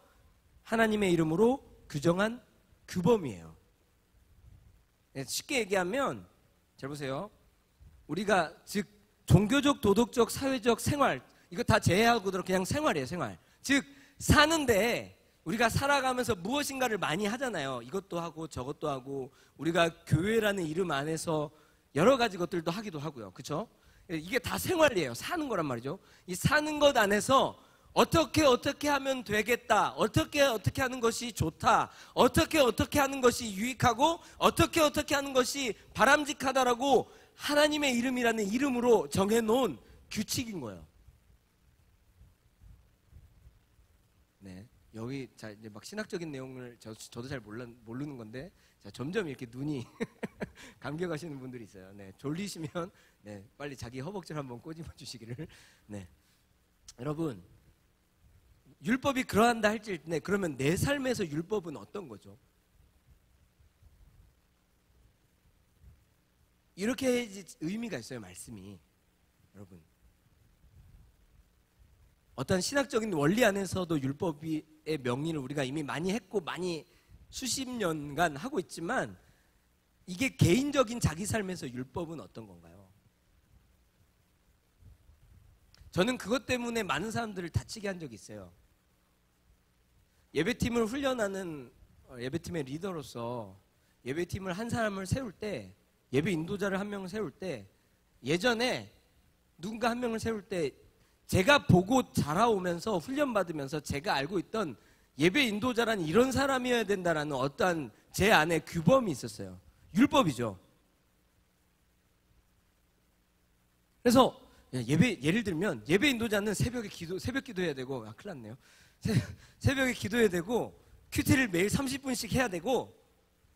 하나님의 이름으로 규정한 규범이에요. 쉽게 얘기하면 잘 보세요. 우리가 즉 종교적, 도덕적, 사회적 생활 이거 다 제외하고 그냥 생활이에요. 생활. 즉 사는데 우리가 살아가면서 무엇인가를 많이 하잖아요. 이것도 하고 저것도 하고 우리가 교회라는 이름 안에서 여러 가지 것들도 하기도 하고요. 그렇죠? 이게 다 생활이에요. 사는 거란 말이죠. 이 사는 것 안에서 어떻게 하면 되겠다. 어떻게 하는 것이 좋다. 어떻게 하는 것이 유익하고 어떻게 하는 것이 바람직하다라고 하나님의 이름이라는 이름으로 정해놓은 규칙인 거예요. 네, 여기 자 이제 막 신학적인 내용을 저도 잘 모르는 건데 자, 점점 이렇게 눈이 감겨가시는 분들이 있어요. 네, 졸리시면 네 빨리 자기 허벅지를 한번 꼬집어 주시기를. 네, 여러분 율법이 그러한다 할지, 네, 그러면 내 삶에서 율법은 어떤 거죠? 이렇게 해야지 의미가 있어요, 말씀이. 여러분, 어떤 신학적인 원리 안에서도 율법의 명리를 우리가 이미 많이 했고 많이 수십 년간 하고 있지만, 이게 개인적인 자기 삶에서 율법은 어떤 건가요? 저는 그것 때문에 많은 사람들을 다치게 한 적이 있어요. 예배팀을 훈련하는 예배팀의 리더로서 예배팀을 한 사람을 세울 때, 예배 인도자를 한 명을 세울 때, 예전에 누군가 한 명을 세울 때 제가 보고 자라오면서 훈련받으면서 제가 알고 있던 예배 인도자란 이런 사람이어야 된다라는 어떠한 제 안에 규범이 있었어요. 율법이죠. 그래서 예를 들면 예배 인도자는 새벽 기도해야 되고, 큰일 났네요. 새벽에 기도해야 되고, 큐티를 매일 30분씩 해야 되고,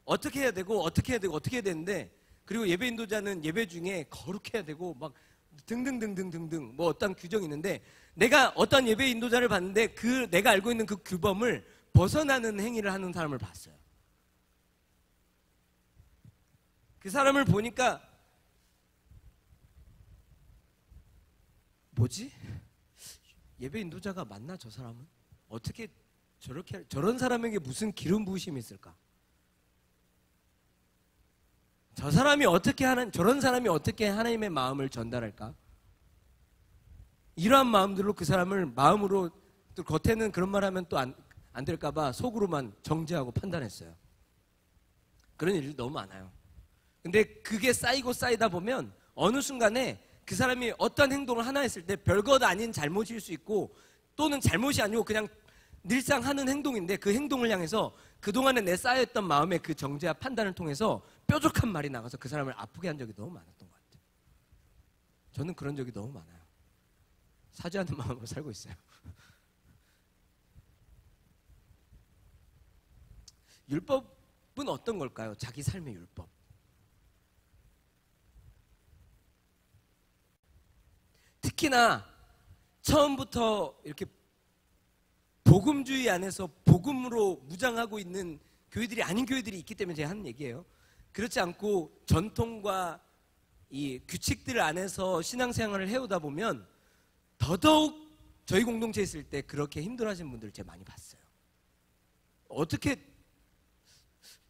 어떻게 해야 돼야 되는데, 그리고 예배 인도자는 예배 중에 거룩해야 되고, 막 등등등등등등 뭐 어떤 규정이 있는데, 내가 어떤 예배 인도자를 봤는데 내가 알고 있는 그 규범을 벗어나는 행위를 하는 사람을 봤어요. 그 사람을 보니까 뭐지? 예배 인도자가 맞나 저 사람은? 어떻게 저런 사람에게 무슨 기름 부으심이 있을까? 저런 사람이 어떻게 하나님의 마음을 전달할까? 이러한 마음들로 그 사람을 마음으로, 또 겉에는 그런 말 하면 또 안 될까봐 속으로만 정죄하고 판단했어요. 그런 일이 너무 많아요. 근데 그게 쌓이다 보면 어느 순간에 그 사람이 어떤 행동을 하나 했을 때 별것 아닌 잘못일 수 있고, 또는 잘못이 아니고 그냥 늘상 하는 행동인데, 그 행동을 향해서 그동안에 내 쌓여있던 마음의 그 정죄와 판단을 통해서 뾰족한 말이 나가서 그 사람을 아프게 한 적이 너무 많았던 것 같아요. 저는 그런 적이 너무 많아요. 사죄하는 마음으로 살고 있어요. 율법은 어떤 걸까요? 자기 삶의 율법. 특히나 처음부터 이렇게 복음주의 안에서 복음으로 무장하고 있는 교회들이 아닌 교회들이 있기 때문에 제가 하는 얘기예요. 그렇지 않고 전통과 이 규칙들 안에서 신앙생활을 해오다 보면 더더욱 저희 공동체에 있을 때 그렇게 힘들어하시는 분들을 제가 많이 봤어요. 어떻게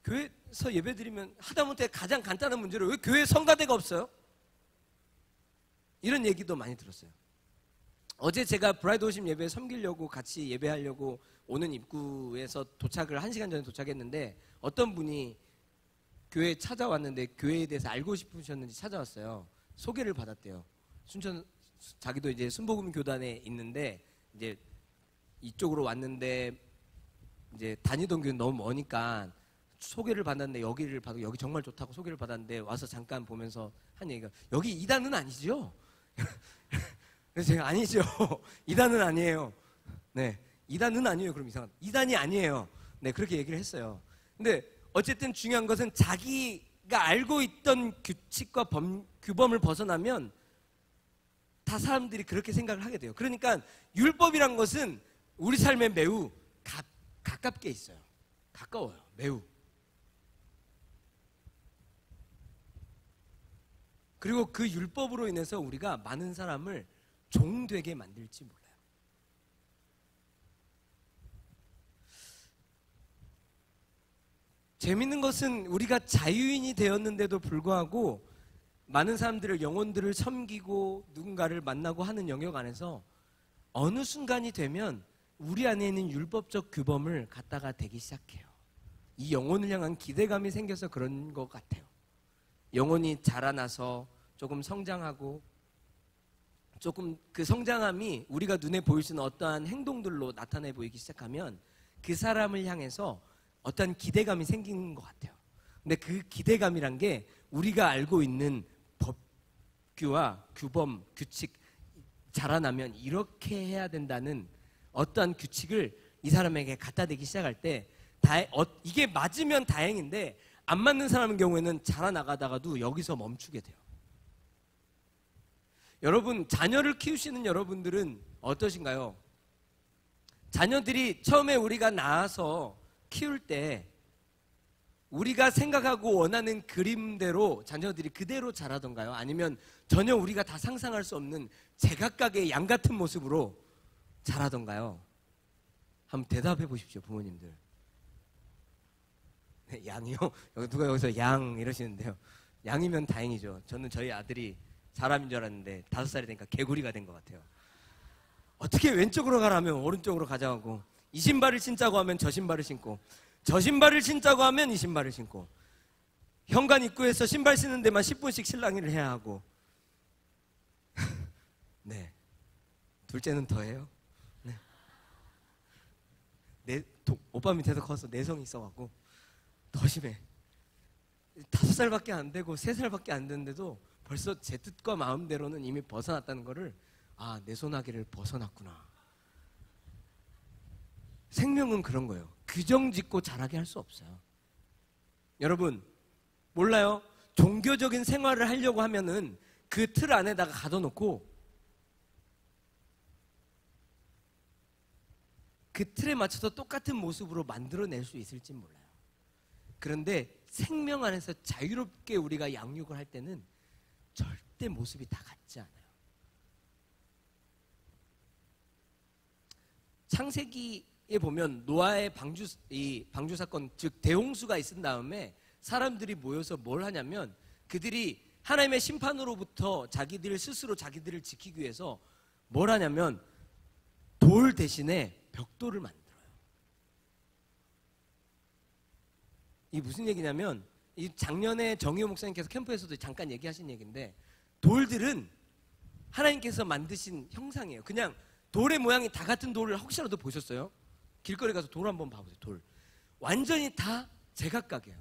교회에서 예배드리면 하다못해 가장 간단한 문제로 왜 교회에 성가대가 없어요? 이런 얘기도 많이 들었어요. 어제 제가 브라이드 오심 예배에 섬기려고 같이 예배하려고 오는 입구에서 도착을 1시간 전에 도착했는데, 어떤 분이 교회에 찾아왔는데 교회에 대해서 알고 싶으셨는지 찾아왔어요. 소개를 받았대요. 자기도 이제 순복음 교단에 있는데 이제 이쪽으로 왔는데 이제 다니던 교회는 너무 머니까 소개를 받았는데 여기를 봐도 여기 정말 좋다고 소개를 받았는데 와서 잠깐 보면서 한 얘기가, 여기 이단은 아니죠? 그래서 제가 아니죠. 이단은 아니에요. 네, 이단은 아니에요. 그럼 이상하다. 이단이 아니에요. 네, 그렇게 얘기를 했어요. 근데 어쨌든 중요한 것은 자기가 알고 있던 규칙과 규범을 벗어나면 다 사람들이 그렇게 생각을 하게 돼요. 그러니까 율법이란 것은 우리 삶에 매우 가깝게 있어요. 가까워요. 매우. 그리고 그 율법으로 인해서 우리가 많은 사람을 종되게 만들지 몰라요. 재밌는 것은 우리가 자유인이 되었는데도 불구하고 많은 사람들을, 영혼들을 섬기고 누군가를 만나고 하는 영역 안에서 어느 순간이 되면 우리 안에 있는 율법적 규범을 갖다가 대기 시작해요. 이 영혼을 향한 기대감이 생겨서 그런 것 같아요. 영혼이 자라나서 조금 성장하고, 조금 그 성장함이 우리가 눈에 보일 수 있는 어떠한 행동들로 나타내 보이기 시작하면 그 사람을 향해서 어떤 기대감이 생기는 것 같아요. 근데 그 기대감이란 게 우리가 알고 있는 법규와 규범, 규칙, 자라나면 이렇게 해야 된다는 어떠한 규칙을 이 사람에게 갖다 대기 시작할 때 이게 맞으면 다행인데, 안 맞는 사람의 경우에는 자라나가다가도 여기서 멈추게 돼요. 여러분, 자녀를 키우시는 여러분들은 어떠신가요? 자녀들이 처음에 우리가 낳아서 키울 때 우리가 생각하고 원하는 그림대로 자녀들이 그대로 자라던가요? 아니면 전혀 우리가 다 상상할 수 없는 제각각의 양 같은 모습으로 자라던가요? 한번 대답해 보십시오, 부모님들. 네, 양이요? 누가 여기서 양 이러시는데요. 양이면 다행이죠. 저는 저희 아들이 사람인 줄 알았는데 5살이 되니까 개구리가 된 것 같아요. 어떻게 왼쪽으로 가라면 오른쪽으로 가자고, 이 신발을 신자고 하면 저 신발을 신고, 저 신발을 신자고 하면 이 신발을 신고, 현관 입구에서 신발 신는 데만 10분씩 실랑이를 해야 하고. 네, 둘째는 더해요. 네. 오빠 밑에서 커서 내성이 있어갖고 더 심해. 5살밖에 안 되고 3살밖에 안 됐는데도 벌써 제 뜻과 마음대로는 이미 벗어났다는 거를, 아, 내 소나기를 벗어났구나. 생명은 그런 거예요. 규정짓고 자라게 할 수 없어요. 여러분 몰라요? 종교적인 생활을 하려고 하면은 그 틀 안에다가 가둬놓고 그 틀에 맞춰서 똑같은 모습으로 만들어낼 수 있을지 몰라요. 그런데 생명 안에서 자유롭게 우리가 양육을 할 때는 절대 모습이 다 같지 않아요. 창세기에 보면 노아의 방주 사건, 즉 대홍수가 있은 다음에 사람들이 모여서 뭘 하냐면, 그들이 하나님의 심판으로부터 자기들 스스로 자기들을 지키기 위해서 뭘 하냐면 돌 대신에 벽돌을 만들어요. 이게 무슨 얘기냐면, 이 작년에 정의호 목사님께서 캠프에서도 잠깐 얘기하신 얘기인데, 돌들은 하나님께서 만드신 형상이에요. 그냥 돌의 모양이 다 같은 돌을 혹시라도 보셨어요? 길거리 가서 돌 한번 봐보세요. 돌 완전히 다 제각각이에요.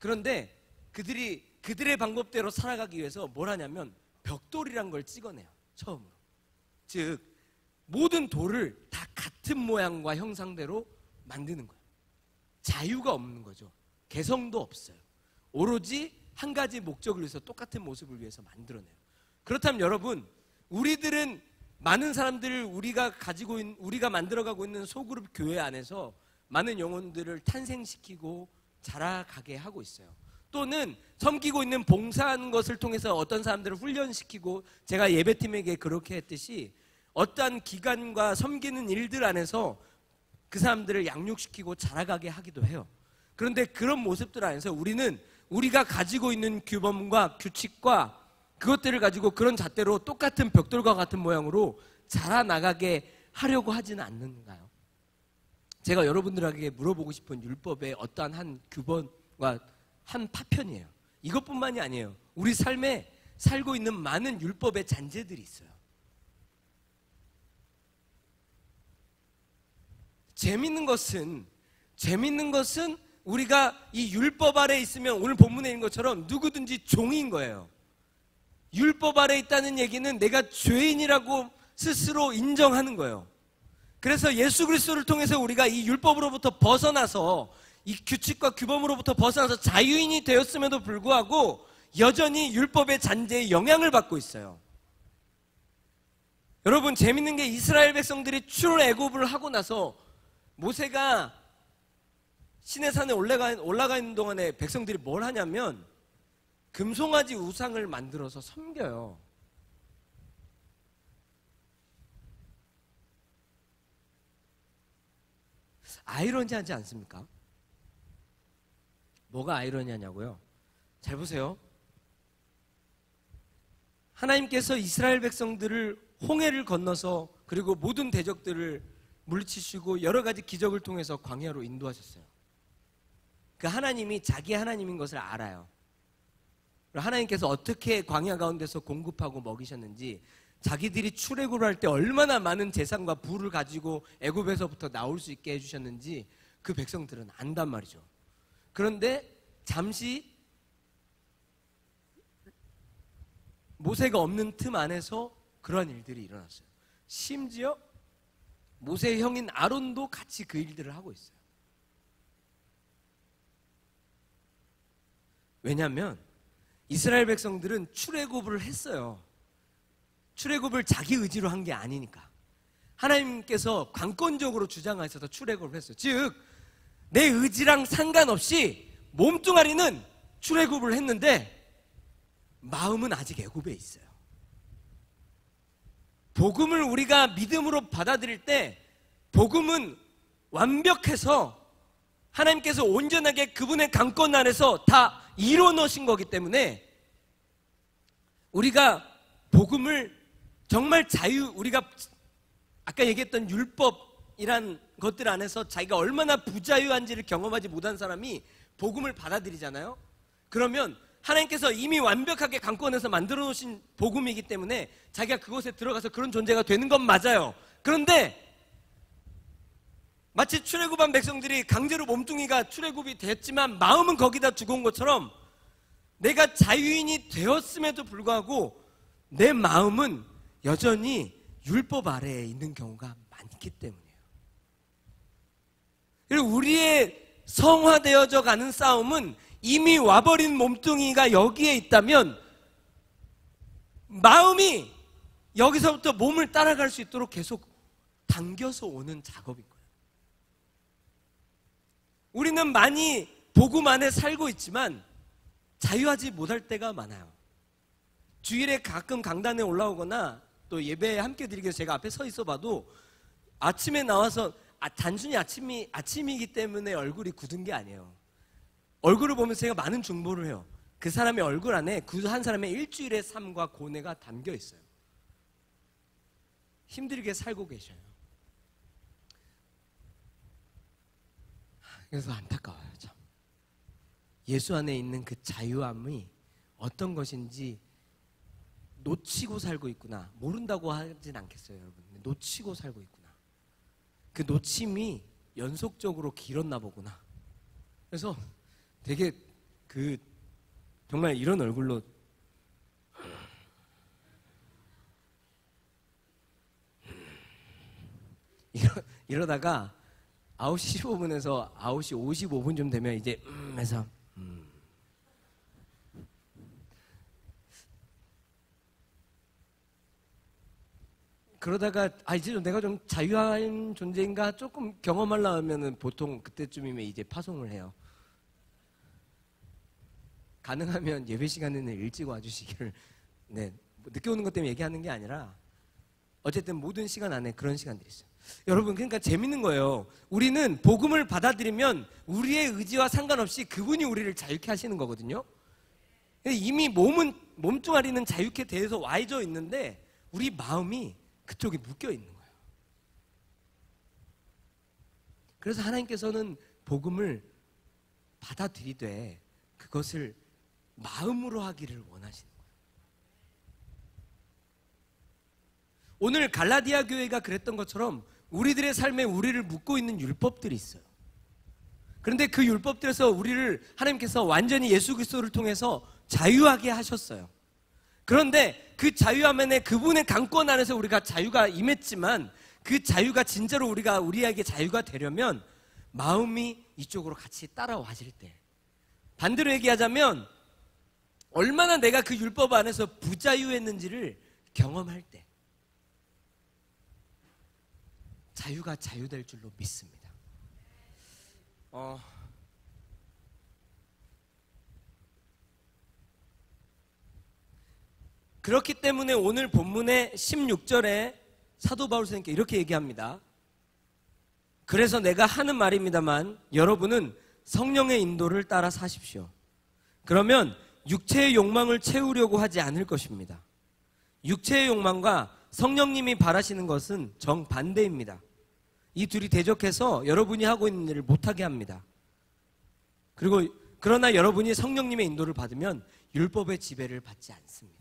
그런데 그들의 방법대로 살아가기 위해서 뭘 하냐면 벽돌이란 걸 찍어내요. 처음으로. 즉 모든 돌을 다 같은 모양과 형상대로 만드는 거예요. 자유가 없는 거죠. 개성도 없어요. 오로지 한 가지 목적을 위해서 똑같은 모습을 위해서 만들어내요. 그렇다면 여러분, 우리들은 많은 사람들을 우리가 만들어가고 있는 소그룹 교회 안에서 많은 영혼들을 탄생시키고 자라가게 하고 있어요. 또는 섬기고 있는 봉사하는 것을 통해서 어떤 사람들을 훈련시키고, 제가 예배팀에게 그렇게 했듯이 어떠한 기관과 섬기는 일들 안에서 그 사람들을 양육시키고 자라가게 하기도 해요. 그런데 그런 모습들 안에서 우리는 우리가 가지고 있는 규범과 규칙과 그것들을 가지고 그런 잣대로 똑같은 벽돌과 같은 모양으로 자라나가게 하려고 하지는 않는가요? 제가 여러분들에게 물어보고 싶은 율법의 어떠한 한 규범과 한 파편이에요. 이것뿐만이 아니에요. 우리 삶에 살고 있는 많은 율법의 잔재들이 있어요. 재밌는 것은 우리가 이 율법 아래 있으면 오늘 본문에 있는 것처럼 누구든지 종인 거예요. 율법 아래 있다는 얘기는 내가 죄인이라고 스스로 인정하는 거예요. 그래서 예수 그리스도를 통해서 우리가 이 율법으로부터 벗어나서, 이 규칙과 규범으로부터 벗어나서 자유인이 되었음에도 불구하고 여전히 율법의 잔재에 영향을 받고 있어요. 여러분, 재밌는 게 이스라엘 백성들이 출애굽을 하고 나서 모세가 시내산에 올라가 있는 동안에 백성들이 뭘 하냐면 금송아지 우상을 만들어서 섬겨요. 아이러니하지 않습니까? 뭐가 아이러니하냐고요? 잘 보세요. 하나님께서 이스라엘 백성들을 홍해를 건너서 그리고 모든 대적들을 물리치시고 여러 가지 기적을 통해서 광야로 인도하셨어요. 그 하나님이 자기 하나님인 것을 알아요. 하나님께서 어떻게 광야 가운데서 공급하고 먹이셨는지, 자기들이 출애굽을 할 때 얼마나 많은 재산과 부를 가지고 애굽에서부터 나올 수 있게 해주셨는지 그 백성들은 안단 말이죠. 그런데 잠시 모세가 없는 틈 안에서 그러한 일들이 일어났어요. 심지어 모세의 형인 아론도 같이 그 일들을 하고 있어요. 왜냐하면 이스라엘 백성들은 출애굽을 했어요. 출애굽을 자기 의지로 한 게 아니니까. 하나님께서 관건적으로 주장하셔서 출애굽을 했어요. 즉 내 의지랑 상관없이 몸뚱아리는 출애굽을 했는데 마음은 아직 애굽에 있어요. 복음을 우리가 믿음으로 받아들일 때 복음은 완벽해서 하나님께서 온전하게 그분의 강권 안에서 다 이루어 놓으신 거기 때문에 우리가 복음을 정말 우리가 아까 얘기했던 율법이란 것들 안에서 자기가 얼마나 부자유한지를 경험하지 못한 사람이 복음을 받아들이잖아요. 그러면 하나님께서 이미 완벽하게 강권해서 만들어 놓으신 복음이기 때문에 자기가 그곳에 들어가서 그런 존재가 되는 건 맞아요. 그런데 마치 출애굽한 백성들이 강제로 몸뚱이가 출애굽이 됐지만 마음은 거기다 두고 온 것처럼 내가 자유인이 되었음에도 불구하고 내 마음은 여전히 율법 아래에 있는 경우가 많기 때문이에요. 그리고 우리의 성화되어져 가는 싸움은 이미 와버린 몸뚱이가 여기에 있다면 마음이 여기서부터 몸을 따라갈 수 있도록 계속 당겨서 오는 작업인 거예요. 우리는 많이 복음 안에 살고 있지만 자유하지 못할 때가 많아요. 주일에 가끔 강단에 올라오거나 또 예배에 함께 드리기 위해서 제가 앞에 서 있어 봐도 아침에 나와서 단순히 아침이기 때문에 얼굴이 굳은 게 아니에요. 얼굴을 보면서 제가 많은 중보를 해요. 그 사람의 얼굴 안에 그 한 사람의 일주일의 삶과 고뇌가 담겨 있어요. 힘들게 살고 계셔요. 그래서 안타까워요, 참. 예수 안에 있는 그 자유함이 어떤 것인지 놓치고 살고 있구나. 모른다고 하진 않겠어요, 여러분. 놓치고 살고 있구나. 그 놓침이 연속적으로 길었나 보구나. 그래서 되게 정말 이런 얼굴로 이러다가 9시 15분에서 9시 55분쯤 되면 이제 해서 그러다가 이제 내가 좀 자유한 존재인가 조금 경험하려 하면은 보통 그때쯤이면 이제 파송을 해요. 가능하면 예배 시간에는 일찍 와주시기를. 네, 늦게 오는 것 때문에 얘기하는 게 아니라 어쨌든 모든 시간 안에 그런 시간들이 있어요. 여러분, 그러니까 재밌는 거예요. 우리는 복음을 받아들이면 우리의 의지와 상관없이 그분이 우리를 자유케 하시는 거거든요. 이미 몸뚱아리는 자유케 돼서 와져 있는데 우리 마음이 그쪽에 묶여 있는 거예요. 그래서 하나님께서는 복음을 받아들이되 그것을 마음으로 하기를 원하시는 거예요. 오늘 갈라디아 교회가 그랬던 것처럼 우리들의 삶에 우리를 묶고 있는 율법들이 있어요. 그런데 그 율법들에서 우리를 하나님께서 완전히 예수 그리스도를 통해서 자유하게 하셨어요. 그런데 그 자유함 안에 그분의 강권 안에서 우리가 자유가 임했지만 그 자유가 진짜로 우리에게 자유가 되려면 마음이 이쪽으로 같이 따라와질 때, 반대로 얘기하자면 얼마나 내가 그 율법 안에서 부자유했는지를 경험할 때 자유가 자유될 줄로 믿습니다. 그렇기 때문에 오늘 본문의 16절에 사도 바울 선생님께 이렇게 얘기합니다. 그래서 내가 하는 말입니다만 여러분은 성령의 인도를 따라 사십시오. 그러면 육체의 욕망을 채우려고 하지 않을 것입니다. 육체의 욕망과 성령님이 바라시는 것은 정반대입니다. 이 둘이 대적해서 여러분이 하고 있는 일을 못하게 합니다. 그러나 여러분이 성령님의 인도를 받으면 율법의 지배를 받지 않습니다.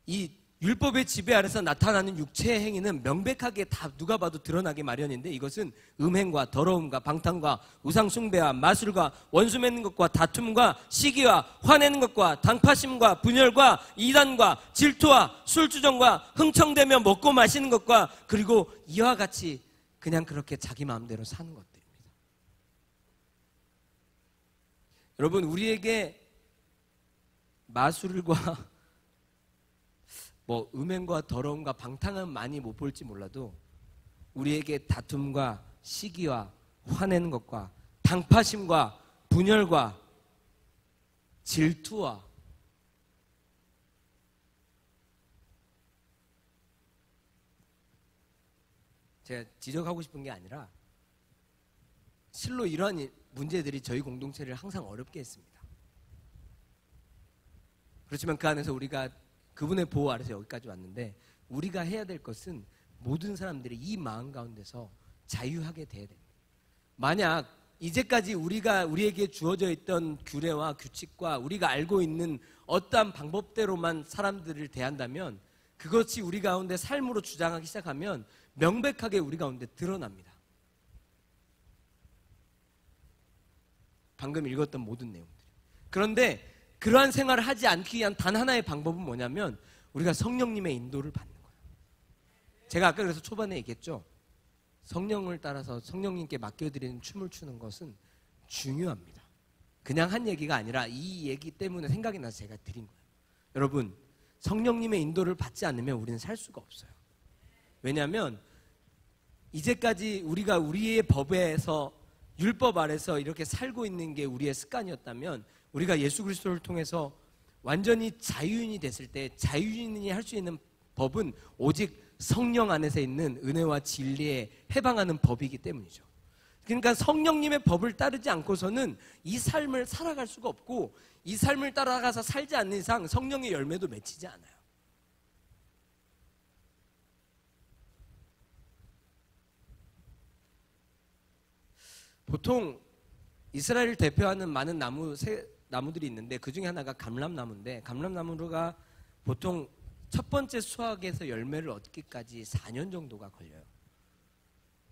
이 율법의 지배 아래서 나타나는 육체의 행위는 명백하게 다 누가 봐도 드러나기 마련인데 이것은 음행과 더러움과 방탕과 우상숭배와 마술과 원수 맺는 것과 다툼과 시기와 화내는 것과 당파심과 분열과 이단과 질투와 술주정과 흥청대며 먹고 마시는 것과 그리고 이와 같이 그냥 그렇게 자기 마음대로 사는 것들입니다. 여러분, 우리에게 마술과 뭐 음행과 더러움과 방탕은 많이 못 볼지 몰라도 우리에게 다툼과 시기와 화내는 것과 당파심과 분열과 질투와 제가 지적하고 싶은 게 아니라 실로 이러한 문제들이 저희 공동체를 항상 어렵게 했습니다. 그렇지만 그 안에서 우리가 그분의 보호 아래서 여기까지 왔는데 우리가 해야 될 것은 모든 사람들이 이 마음 가운데서 자유하게 돼야 됩니다. 만약 이제까지 우리에게 주어져 있던 규례와 규칙과 우리가 알고 있는 어떠한 방법대로만 사람들을 대한다면 그것이 우리 가운데 삶으로 주장하기 시작하면 명백하게 우리 가운데 드러납니다. 방금 읽었던 모든 내용들. 그런데 그러한 생활을 하지 않기 위한 단 하나의 방법은 뭐냐면 우리가 성령님의 인도를 받는 거예요. 제가 아까 그래서 초반에 얘기했죠. 성령을 따라서 성령님께 맡겨드리는 춤을 추는 것은 중요합니다. 그냥 한 얘기가 아니라 이 얘기 때문에 생각이 나서 제가 드린 거예요. 여러분, 성령님의 인도를 받지 않으면 우리는 살 수가 없어요. 왜냐하면 이제까지 우리가 우리의 법에서 율법 아래서 이렇게 살고 있는 게 우리의 습관이었다면 우리가 예수 그리스도를 통해서 완전히 자유인이 됐을 때 자유인이 할 수 있는 법은 오직 성령 안에서 있는 은혜와 진리에 해방하는 법이기 때문이죠. 그러니까 성령님의 법을 따르지 않고서는 이 삶을 살아갈 수가 없고 이 삶을 따라가서 살지 않는 이상 성령의 열매도 맺히지 않아요. 보통 이스라엘을 대표하는 많은 나무들이 있는데 그 중에 하나가 감람나무인데 감람나무가 보통 첫 번째 수확에서 열매를 얻기까지 4년 정도가 걸려요.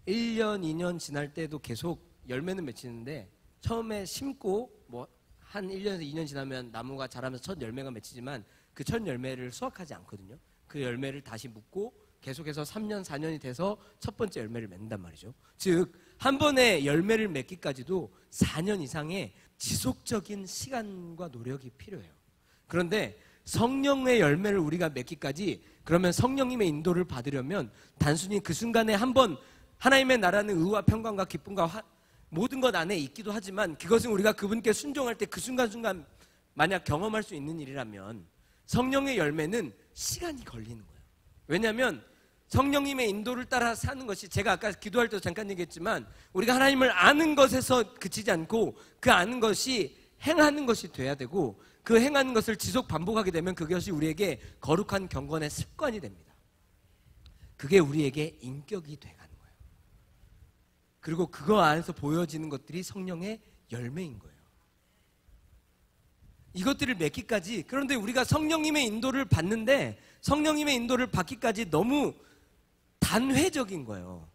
1년, 2년 지날 때도 계속 열매는 맺히는데 처음에 심고 뭐 한 1년에서 2년 지나면 나무가 자라면서 첫 열매가 맺히지만 그 첫 열매를 수확하지 않거든요. 그 열매를 다시 묻고 계속해서 3년, 4년이 돼서 첫 번째 열매를 맺는단 말이죠. 즉, 한 번에 열매를 맺기까지도 4년 이상의 지속적인 시간과 노력이 필요해요. 그런데 성령의 열매를 우리가 맺기까지 그러면 성령님의 인도를 받으려면 단순히 그 순간에 한번 하나님의 나라는 의와 평강과 기쁨과 모든 것 안에 있기도 하지만 그것은 우리가 그분께 순종할 때 그 순간순간 만약 경험할 수 있는 일이라면 성령의 열매는 시간이 걸리는 거예요. 왜냐하면 성령님의 인도를 따라 사는 것이 제가 아까 기도할 때도 잠깐 얘기했지만 우리가 하나님을 아는 것에서 그치지 않고 그 아는 것이 행하는 것이 돼야 되고 그 행하는 것을 지속 반복하게 되면 그것이 우리에게 거룩한 경건의 습관이 됩니다. 그게 우리에게 인격이 돼가는 거예요. 그리고 그거 안에서 보여지는 것들이 성령의 열매인 거예요. 이것들을 맺기까지 그런데 우리가 성령님의 인도를 받는데 성령님의 인도를 받기까지 너무 단회적인 거예요.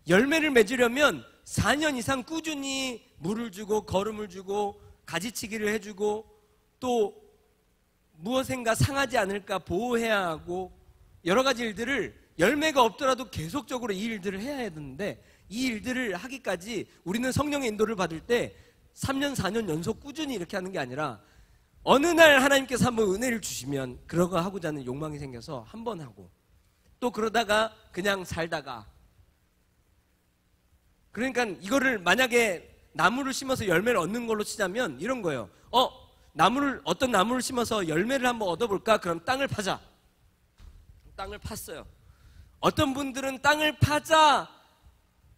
열매를 맺으려면 4년 이상 꾸준히 물을 주고 거름을 주고 가지치기를 해주고 또 무엇인가 상하지 않을까 보호해야 하고 여러 가지 일들을 열매가 없더라도 계속적으로 이 일들을 해야 되는데 이 일들을 하기까지 우리는 성령의 인도를 받을 때 3년, 4년 연속 꾸준히 이렇게 하는 게 아니라 어느 날 하나님께서 한번 은혜를 주시면 그러고 하고자 하는 욕망이 생겨서 한 번 하고 또 그러다가 그냥 살다가 그러니까 이거를 만약에 나무를 심어서 열매를 얻는 걸로 치자면 이런 거예요. 어떤 나무를 심어서 열매를 한번 얻어볼까? 그럼 땅을 파자. 땅을 팠어요. 어떤 분들은 땅을 파자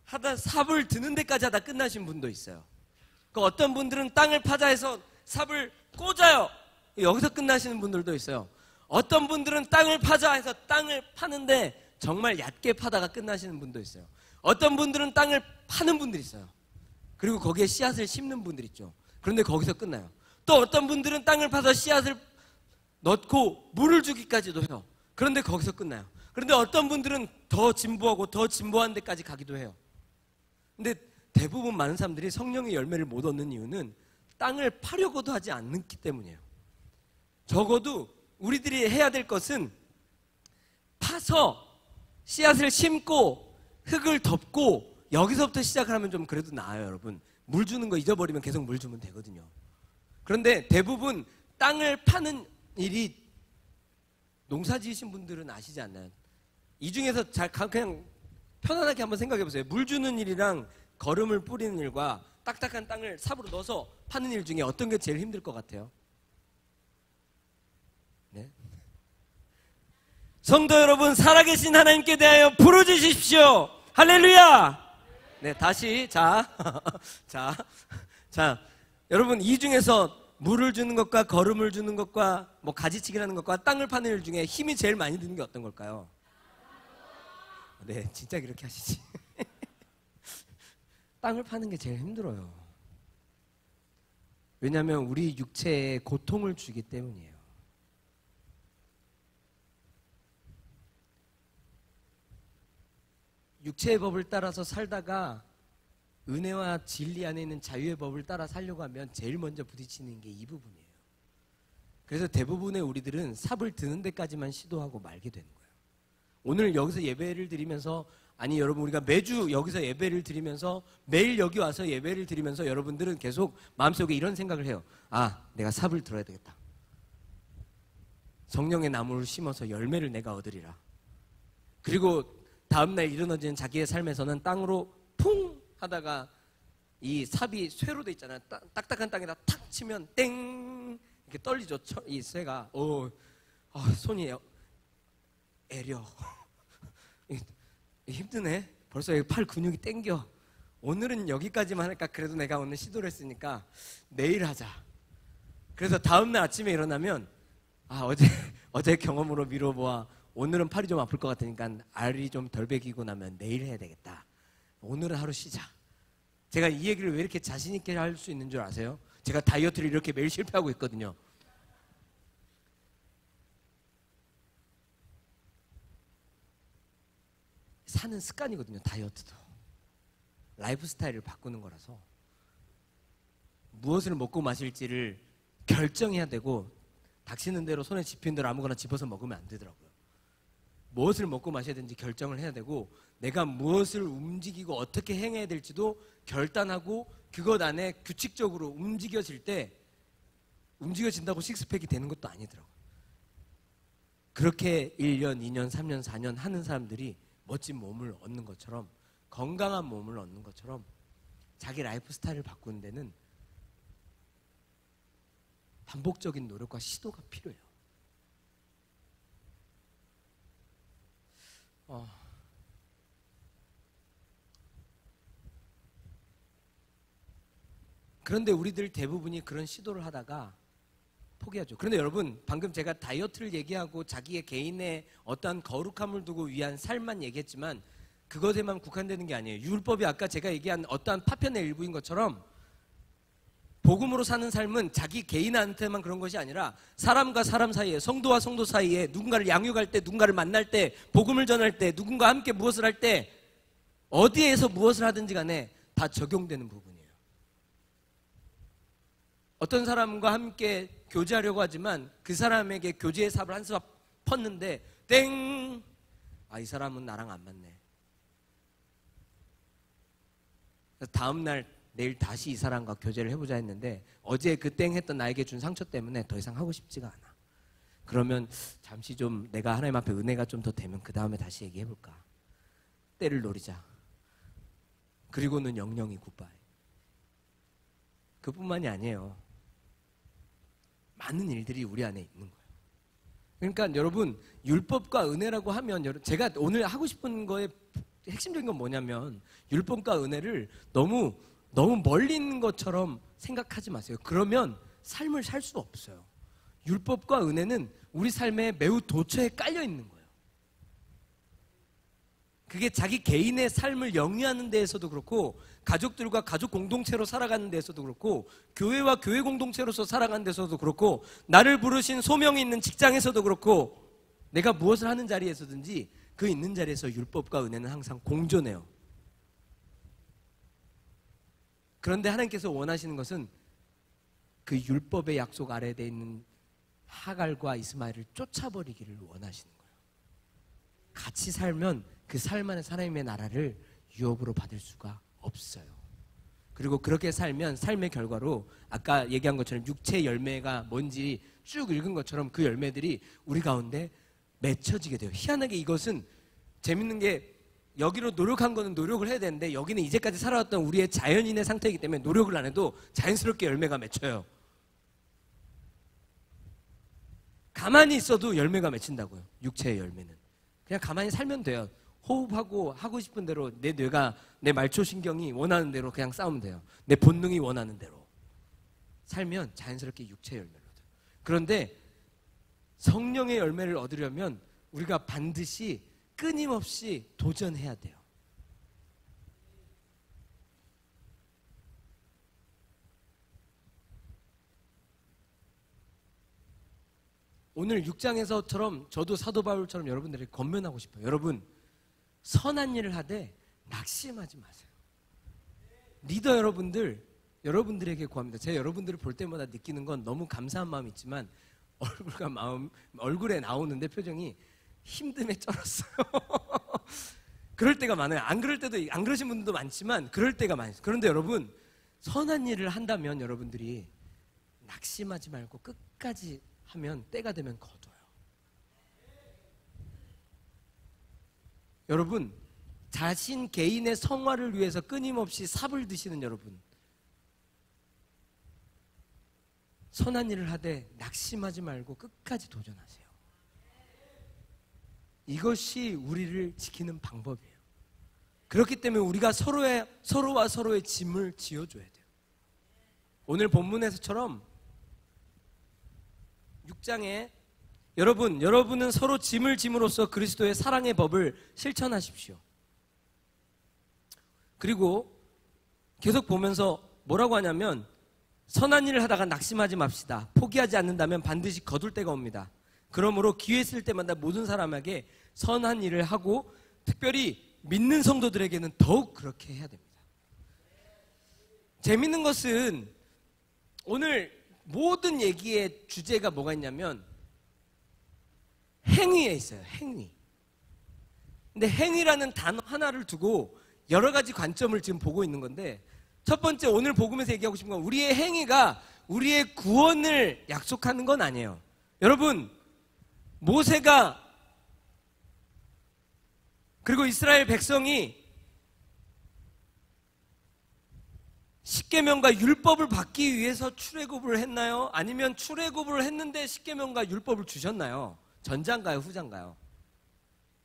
하다 삽을 드는 데까지 하다 끝나신 분도 있어요. 어떤 분들은 땅을 파자 해서 삽을 꽂아요. 여기서 끝나시는 분들도 있어요. 어떤 분들은 땅을 파자 해서 땅을 파는데 정말 얕게 파다가 끝나시는 분도 있어요. 어떤 분들은 땅을 파는 분들이 있어요. 그리고 거기에 씨앗을 심는 분들 있죠. 그런데 거기서 끝나요. 또 어떤 분들은 땅을 파서 씨앗을 넣고 물을 주기까지도 해요. 그런데 거기서 끝나요. 그런데 어떤 분들은 더 진보하고 더 진보한 데까지 가기도 해요. 근데 대부분 많은 사람들이 성령의 열매를 못 얻는 이유는 땅을 파려고도 하지 않기 때문이에요. 적어도 우리들이 해야 될 것은 파서 씨앗을 심고 흙을 덮고 여기서부터 시작을 하면 좀 그래도 나아요, 여러분. 물 주는 거 잊어버리면 계속 물 주면 되거든요. 그런데 대부분 땅을 파는 일이 농사 지으신 분들은 아시지 않나요? 이 중에서 그냥 편안하게 한번 생각해 보세요. 물 주는 일이랑 거름을 뿌리는 일과 딱딱한 땅을 삽으로 넣어서 파는 일 중에 어떤 게 제일 힘들 것 같아요? 네. 성도 여러분, 살아계신 하나님께 대하여 부르짖으십시오. 할렐루야. 네, 다시 자, 여러분, 이 중에서 물을 주는 것과 거름을 주는 것과 뭐 가지치기라는 것과 땅을 파는 일 중에 힘이 제일 많이 드는 게 어떤 걸까요? 네, 진짜 그렇게 하시지. 땅을 파는 게 제일 힘들어요. 왜냐하면 우리 육체에 고통을 주기 때문이에요. 육체의 법을 따라서 살다가 은혜와 진리 안에 있는 자유의 법을 따라 살려고 하면 제일 먼저 부딪히는 게 이 부분이에요. 그래서 대부분의 우리들은 삽을 드는 데까지만 시도하고 말게 되는 거예요. 오늘 여기서 예배를 드리면서, 아니 여러분, 우리가 매주 여기서 예배를 드리면서 매일 여기 와서 예배를 드리면서 여러분들은 계속 마음속에 이런 생각을 해요. 아, 내가 삽을 들어야 되겠다. 성령의 나무를 심어서 열매를 내가 얻으리라. 그리고 다음날 일어나지는 자기의 삶에서는 땅으로 풍 하다가 이 삽이 쇠로 돼 있잖아요. 딱딱한 땅에다 탁 치면 땡 이렇게 떨리죠. 이 쇠가. 손이 애려. 힘드네. 벌써 팔 근육이 땡겨. 오늘은 여기까지만 할까? 그래도 내가 오늘 시도를 했으니까 내일 하자. 그래서 다음날 아침에 일어나면 어제 경험으로 미뤄보아 오늘은 팔이 좀 아플 것 같으니까 알이 좀 덜 배기고 나면 내일 해야 되겠다. 오늘은 하루 쉬자. 제가 이 얘기를 왜 이렇게 자신 있게 할 수 있는 줄 아세요? 제가 다이어트를 이렇게 매일 실패하고 있거든요. 사는 습관이거든요. 다이어트도 라이프 스타일을 바꾸는 거라서 무엇을 먹고 마실지를 결정해야 되고, 닥치는 대로 손에 집히는 대로 아무거나 집어서 먹으면 안 되더라고요. 무엇을 먹고 마셔야 되는지 결정을 해야 되고, 내가 무엇을 움직이고 어떻게 행해야 될지도 결단하고, 그것 안에 규칙적으로 움직여진다고 식스팩이 되는 것도 아니더라고요. 그렇게 1년, 2년, 3년, 4년 하는 사람들이 멋진 몸을 얻는 것처럼, 건강한 몸을 얻는 것처럼 자기 라이프 스타일을 바꾸는 데는 반복적인 노력과 시도가 필요해요. 그런데 우리들 대부분이 그런 시도를 하다가 포기하죠. 그런데 여러분, 방금 제가 다이어트를 얘기하고 자기의 개인의 어떠한 거룩함을 두고 위한 삶만 얘기했지만 그것에만 국한되는 게 아니에요. 율법이 아까 제가 얘기한 어떠한 파편의 일부인 것처럼 복음으로 사는 삶은 자기 개인한테만 그런 것이 아니라 사람과 사람 사이에, 성도와 성도 사이에, 누군가를 양육할 때, 누군가를 만날 때, 복음을 전할 때, 누군가와 함께 무엇을 할 때, 어디에서 무엇을 하든지 간에 다 적용되는 부분이에요. 어떤 사람과 함께 교제하려고 하지만 그 사람에게 교제의 삽을 한 수갑 펐는데 땡! 이 사람은 나랑 안 맞네. 다음날 내일 다시 이 사람과 교제를 해보자 했는데 어제 그 땡 했던 나에게 준 상처 때문에 더 이상 하고 싶지가 않아. 그러면 잠시 좀 내가 하나님 앞에 은혜가 좀 더 되면 그 다음에 다시 얘기해볼까. 때를 노리자. 그리고는 영영이 굿바이. 그뿐만이 아니에요. 많은 일들이 우리 안에 있는 거예요. 그러니까 여러분, 율법과 은혜라고 하면 제가 오늘 하고 싶은 거에 핵심적인 건 뭐냐면, 율법과 은혜를 너무 멀리 있는 것처럼 생각하지 마세요. 그러면 삶을 살 수 없어요. 율법과 은혜는 우리 삶에 매우 도처에 깔려 있는 거예요. 그게 자기 개인의 삶을 영위하는 데에서도 그렇고, 가족들과 가족 공동체로 살아가는 데에서도 그렇고, 교회와 교회 공동체로서 살아가는 데서도 그렇고, 나를 부르신 소명이 있는 직장에서도 그렇고, 내가 무엇을 하는 자리에서든지 그 있는 자리에서 율법과 은혜는 항상 공존해요. 그런데 하나님께서 원하시는 것은 그 율법의 약속 아래에 있는 하갈과 이스마엘을 쫓아버리기를 원하시는 거예요. 같이 살면 그 삶 안에 하나님의 나라를 유업으로 받을 수가 없어요. 그리고 그렇게 살면 삶의 결과로 아까 얘기한 것처럼 육체 열매가 뭔지 쭉 읽은 것처럼 그 열매들이 우리 가운데 맺혀지게 돼요. 희한하게 이것은 재밌는 게 여기로 노력한 거는 노력을 해야 되는데 여기는 이제까지 살아왔던 우리의 자연인의 상태이기 때문에 노력을 안 해도 자연스럽게 열매가 맺혀요. 가만히 있어도 열매가 맺힌다고요. 육체의 열매는. 그냥 가만히 살면 돼요. 호흡하고 하고 싶은 대로 내 뇌가 내 말초신경이 원하는 대로 그냥 싸우면 돼요. 내 본능이 원하는 대로 살면 자연스럽게 육체의 열매를 얻어요. 그런데 성령의 열매를 얻으려면 우리가 반드시 끊임없이 도전해야 돼요. 오늘 6장에서처럼 저도 사도 바울처럼 여러분들에게 권면하고 싶어요. 여러분, 선한 일을 하되 낙심하지 마세요. 리더 여러분들에게 구합니다. 제가 여러분들을 볼 때마다 느끼는 건 너무 감사한 마음이 있지만 얼굴에 나오는데 표정이 힘듦에 쩔었어요. 그럴 때가 많아요. 안 그러신 분들도 많지만 그럴 때가 많아요. 그런데 여러분, 선한 일을 한다면 여러분들이 낙심하지 말고 끝까지 하면 때가 되면 거둬요. 여러분, 자신 개인의 성화를 위해서 끊임없이 삽을 드시는 여러분, 선한 일을 하되 낙심하지 말고 끝까지 도전하세요. 이것이 우리를 지키는 방법이에요. 그렇기 때문에 우리가 서로와 서로의 짐을 지어줘야 돼요. 오늘 본문에서처럼 6장에 여러분은 서로 짐을 짐으로써 그리스도의 사랑의 법을 실천하십시오. 그리고 계속 보면서 뭐라고 하냐면, 선한 일을 하다가 낙심하지 맙시다. 포기하지 않는다면 반드시 거둘 때가 옵니다. 그러므로 기회 있을 때마다 모든 사람에게 선한 일을 하고 특별히 믿는 성도들에게는 더욱 그렇게 해야 됩니다. 재밌는 것은 오늘 모든 얘기의 주제가 뭐가 있냐면 행위에 있어요. 행위. 근데 행위라는 단어 하나를 두고 여러 가지 관점을 지금 보고 있는 건데, 첫 번째 오늘 복음에서 얘기하고 싶은 건 우리의 행위가 우리의 구원을 약속하는 건 아니에요. 여러분, 모세가 그리고 이스라엘 백성이 십계명과 율법을 받기 위해서 출애굽을 했나요? 아니면 출애굽을 했는데 십계명과 율법을 주셨나요? 전자인가요? 후자인가요?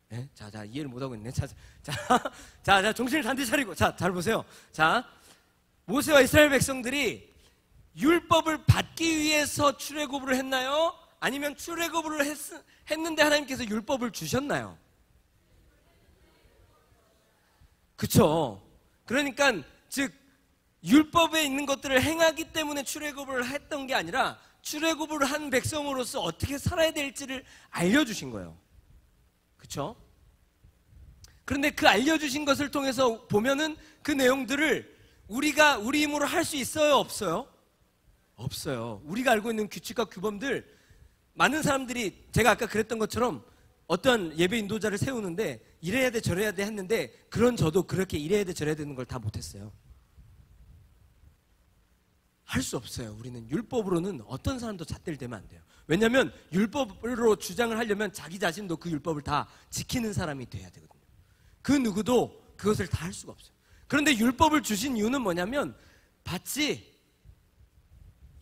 네? 자, 이해를 못하고 있네. 자, 정신을 단디 차리고. 자, 잘 보세요. 자, 모세와 이스라엘 백성들이 율법을 받기 위해서 출애굽을 했나요? 아니면 출애굽을 했는데 하나님께서 율법을 주셨나요? 그쵸? 그러니까 즉 율법에 있는 것들을 행하기 때문에 출애굽을 했던 게 아니라 출애굽을 한 백성으로서 어떻게 살아야 될지를 알려주신 거예요. 그쵸? 그런데 그 알려주신 것을 통해서 보면은 그 내용들을 우리가 우리 힘으로 할 수 있어요? 없어요? 없어요. 우리가 알고 있는 규칙과 규범들, 많은 사람들이 제가 아까 그랬던 것처럼 어떤 예배 인도자를 세우는데 이래야 돼 저래야 돼 했는데, 그런 저도 그렇게 이래야 돼 저래야 되는 걸 다 못했어요. 할 수 없어요. 우리는 율법으로는 어떤 사람도 잣대를 대면 안 돼요. 왜냐하면 율법으로 주장을 하려면 자기 자신도 그 율법을 다 지키는 사람이 돼야 되거든요. 그 누구도 그것을 다 할 수가 없어요. 그런데 율법을 주신 이유는 뭐냐면, 봤지?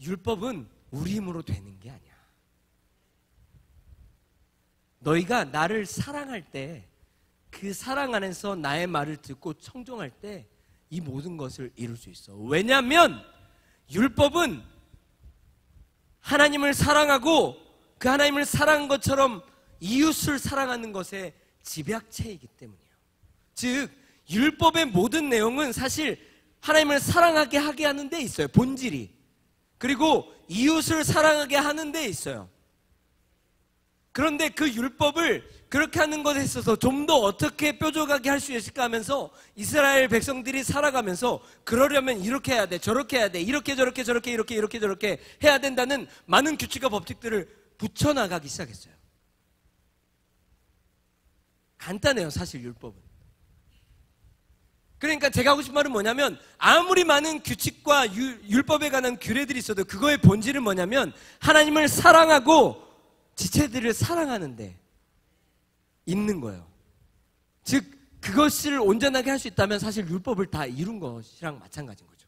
율법은 우리 힘으로 되는 게 아니야. 너희가 나를 사랑할 때, 그 사랑 안에서 나의 말을 듣고 청종할 때 이 모든 것을 이룰 수 있어. 왜냐하면 율법은 하나님을 사랑하고 그 하나님을 사랑한 것처럼 이웃을 사랑하는 것의 집약체이기 때문이에요. 즉 율법의 모든 내용은 사실 하나님을 사랑하게 하게 하는 데 있어요. 본질이. 그리고 이웃을 사랑하게 하는 데 있어요. 그런데 그 율법을 그렇게 하는 것에 있어서 좀 더 어떻게 뾰족하게 할 수 있을까 하면서 이스라엘 백성들이 살아가면서 그러려면 이렇게 해야 돼, 저렇게 해야 돼, 이렇게 저렇게 저렇게 이렇게 저렇게 해야 된다는 많은 규칙과 법칙들을 붙여나가기 시작했어요. 간단해요, 사실 율법은. 그러니까 제가 하고 싶은 말은 뭐냐면, 아무리 많은 규칙과 율법에 관한 규례들이 있어도 그거의 본질은 뭐냐면 하나님을 사랑하고 지체들을 사랑하는데 있는 거예요. 즉 그것을 온전하게 할 수 있다면 사실 율법을 다 이룬 것이랑 마찬가지인 거죠.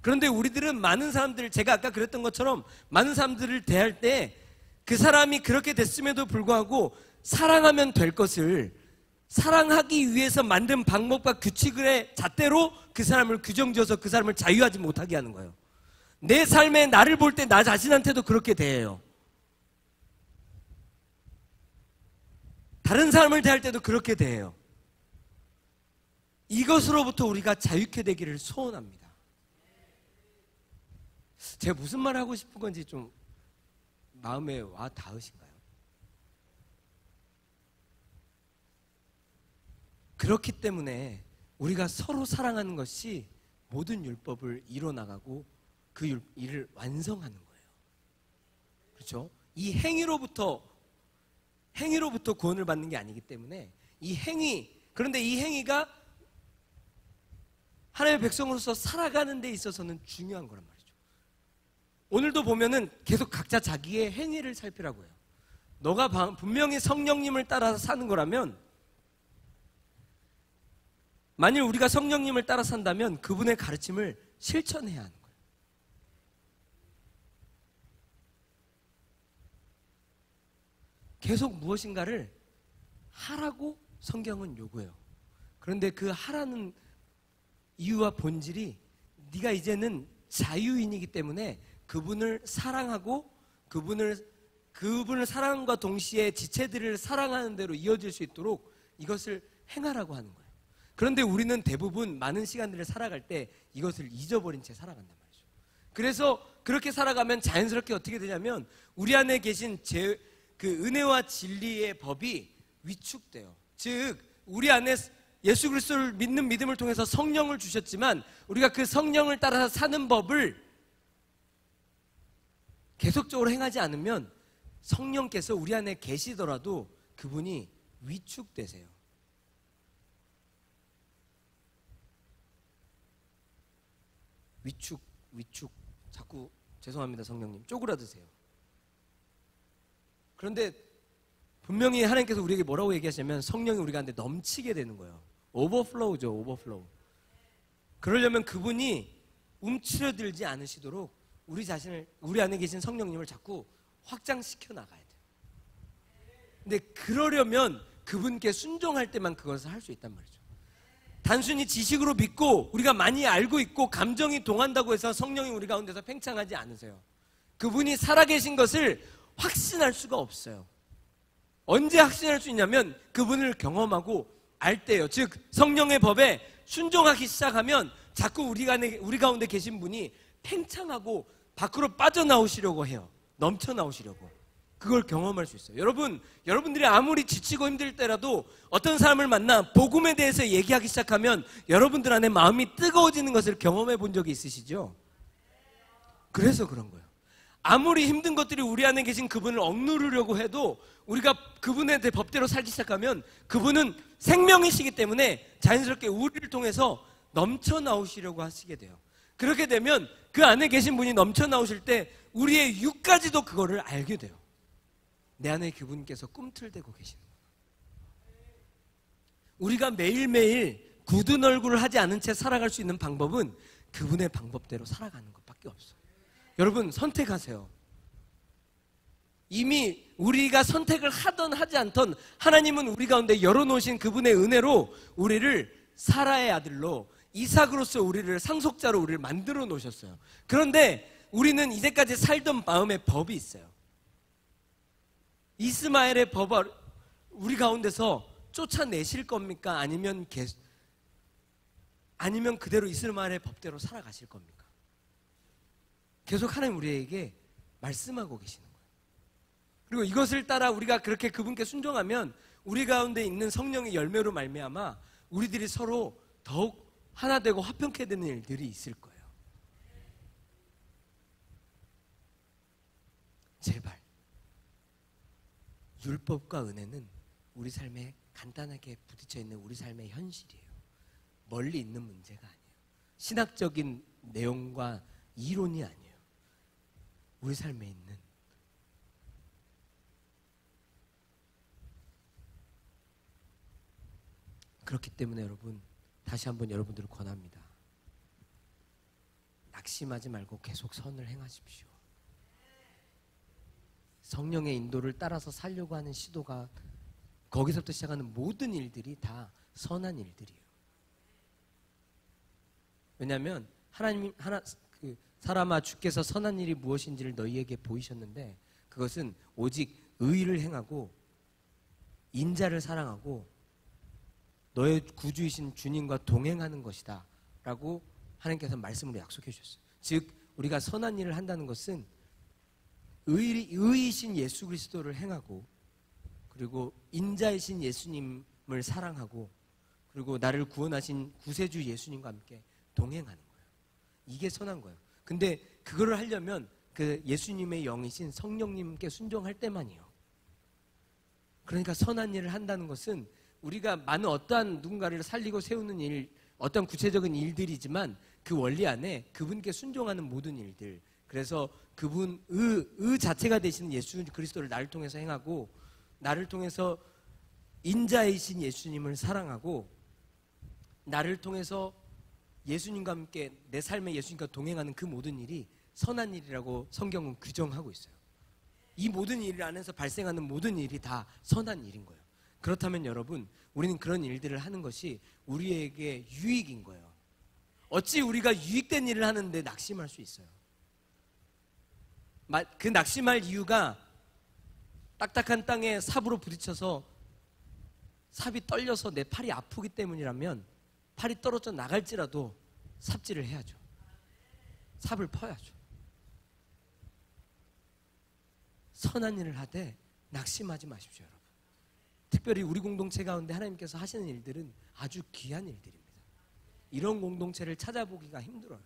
그런데 우리들은 많은 사람들, 제가 아까 그랬던 것처럼 많은 사람들을 대할 때 그 사람이 그렇게 됐음에도 불구하고 사랑하면 될 것을 사랑하기 위해서 만든 방법과 규칙의 잣대로 그 사람을 규정지어서 그 사람을 자유하지 못하게 하는 거예요. 내 삶에 나를 볼 때 나 자신한테도 그렇게 대해요. 다른 사람을 대할 때도 그렇게 대해요. 이것으로부터 우리가 자유케 되기를 소원합니다. 제가 무슨 말을 하고 싶은 건지 좀 마음에 와 닿으신가요? 그렇기 때문에 우리가 서로 사랑하는 것이 모든 율법을 이뤄나가고 그 일을 완성하는 거예요. 그렇죠? 이 행위로부터 구원을 받는 게 아니기 때문에 그런데 이 행위가 하나님의 백성으로서 살아가는 데 있어서는 중요한 거란 말이죠. 오늘도 보면은 계속 각자 자기의 행위를 살피라고 해요. 너가 분명히 성령님을 따라서 사는 거라면, 만일 우리가 성령님을 따라 산다면 그분의 가르침을 실천해야 하는 거예요. 계속 무엇인가를 하라고 성경은 요구해요. 그런데 그 하라는 이유와 본질이 네가 이제는 자유인이기 때문에 그분을 사랑하고 그분을 사랑함과 동시에 지체들을 사랑하는 대로 이어질 수 있도록 이것을 행하라고 하는 거예요. 그런데 우리는 대부분 많은 시간들을 살아갈 때 이것을 잊어버린 채 살아간단 말이죠. 그래서 그렇게 살아가면 자연스럽게 어떻게 되냐면 우리 안에 계신 그 은혜와 진리의 법이 위축돼요. 즉 우리 안에 예수 그리스도를 믿는 믿음을 통해서 성령을 주셨지만 우리가 그 성령을 따라서 사는 법을 계속적으로 행하지 않으면 성령께서 우리 안에 계시더라도 그분이 위축되세요. 위축 자꾸 죄송합니다 성령님 쪼그라드세요. 그런데 분명히 하나님께서 우리에게 뭐라고 얘기하시냐면 성령이 우리 가운데 넘치게 되는 거예요. 오버플로우죠. 오버플로우. 그러려면 그분이 움츠러들지 않으시도록 우리 안에 계신 성령님을 자꾸 확장시켜 나가야 돼요. 근데 그러려면 그분께 순종할 때만 그것을 할 수 있단 말이죠. 단순히 지식으로 믿고 우리가 많이 알고 있고 감정이 동한다고 해서 성령이 우리 가운데서 팽창하지 않으세요. 그분이 살아계신 것을 확신할 수가 없어요. 언제 확신할 수 있냐면 그분을 경험하고 알 때예요. 즉 성령의 법에 순종하기 시작하면 자꾸 우리 가운데 계신 분이 팽창하고 밖으로 빠져나오시려고 해요. 넘쳐나오시려고. 그걸 경험할 수 있어요. 여러분들이 아무리 지치고 힘들 때라도 어떤 사람을 만나 복음에 대해서 얘기하기 시작하면 여러분들 안에 마음이 뜨거워지는 것을 경험해 본 적이 있으시죠? 그래서 그런 거예요. 아무리 힘든 것들이 우리 안에 계신 그분을 억누르려고 해도 우리가 그분의 법대로 살기 시작하면 그분은 생명이시기 때문에 자연스럽게 우리를 통해서 넘쳐나오시려고 하시게 돼요. 그렇게 되면 그 안에 계신 분이 넘쳐나오실 때 우리의 육까지도 그거를 알게 돼요. 내 안에 그분께서 꿈틀대고 계시는 거예요. 우리가 매일매일 굳은 얼굴을 하지 않은 채 살아갈 수 있는 방법은 그분의 방법대로 살아가는 것밖에 없어요. 여러분 선택하세요. 이미 우리가 선택을 하던 하지 않던 하나님은 우리 가운데 열어놓으신 그분의 은혜로 우리를 사라의 아들로 이삭으로서 우리를 상속자로 우리를 만들어 놓으셨어요. 그런데 우리는 이제까지 살던 마음의 법이 있어요. 이스마엘의 법을 우리 가운데서 쫓아내실 겁니까? 아니면 그대로 이스마엘의 법대로 살아가실 겁니까? 계속 하나님 우리에게 말씀하고 계시는 거예요. 그리고 이것을 따라 우리가 그렇게 그분께 순종하면 우리 가운데 있는 성령의 열매로 말미암아 우리들이 서로 더욱 하나 되고 화평케 되는 일들이 있을 거예요. 제발 율법과 은혜는 우리 삶에 간단하게 부딪혀 있는 우리 삶의 현실이에요. 멀리 있는 문제가 아니에요. 신학적인 내용과 이론이 아니에요. 우리 삶에 있는 그렇기 때문에 여러분, 다시 한번 여러분들을 권합니다. 낙심하지 말고 계속 선을 행하십시오. 성령의 인도를 따라서 살려고 하는 시도가, 거기서부터 시작하는 모든 일들이 다 선한 일들이에요. 왜냐하면 사람아, 주께서 선한 일이 무엇인지를 너희에게 보이셨는데 그것은 오직 의를 행하고 인자를 사랑하고 너의 구주이신 주님과 동행하는 것이다 라고 하나님께서 말씀으로 약속해 주셨어요. 즉 우리가 선한 일을 한다는 것은 의이신 예수 그리스도를 행하고, 그리고 인자이신 예수님을 사랑하고, 그리고 나를 구원하신 구세주 예수님과 함께 동행하는 거예요. 이게 선한 거예요. 근데 그거를 하려면 그 예수님의 영이신 성령님께 순종할 때만이에요. 그러니까 선한 일을 한다는 것은 우리가 많은 어떠한 누군가를 살리고 세우는 일, 어떤 구체적인 일들이지만 그 원리 안에 그분께 순종하는 모든 일들, 그래서 그분 의 자체가 되시는 예수 그리스도를 나를 통해서 행하고, 나를 통해서 인자이신 예수님을 사랑하고, 나를 통해서 예수님과 함께 내 삶에 예수님과 동행하는 그 모든 일이 선한 일이라고 성경은 규정하고 있어요. 이 모든 일 안에서 발생하는 모든 일이 다 선한 일인 거예요. 그렇다면 여러분, 우리는 그런 일들을 하는 것이 우리에게 유익인 거예요. 어찌 우리가 유익된 일을 하는데 낙심할 수 있어요? 그 낙심할 이유가 딱딱한 땅에 삽으로 부딪혀서 삽이 떨려서 내 팔이 아프기 때문이라면 팔이 떨어져 나갈지라도 삽질을 해야죠. 삽을 퍼야죠. 선한 일을 하되 낙심하지 마십시오, 여러분. 특별히 우리 공동체 가운데 하나님께서 하시는 일들은 아주 귀한 일들입니다. 이런 공동체를 찾아보기가 힘들어요.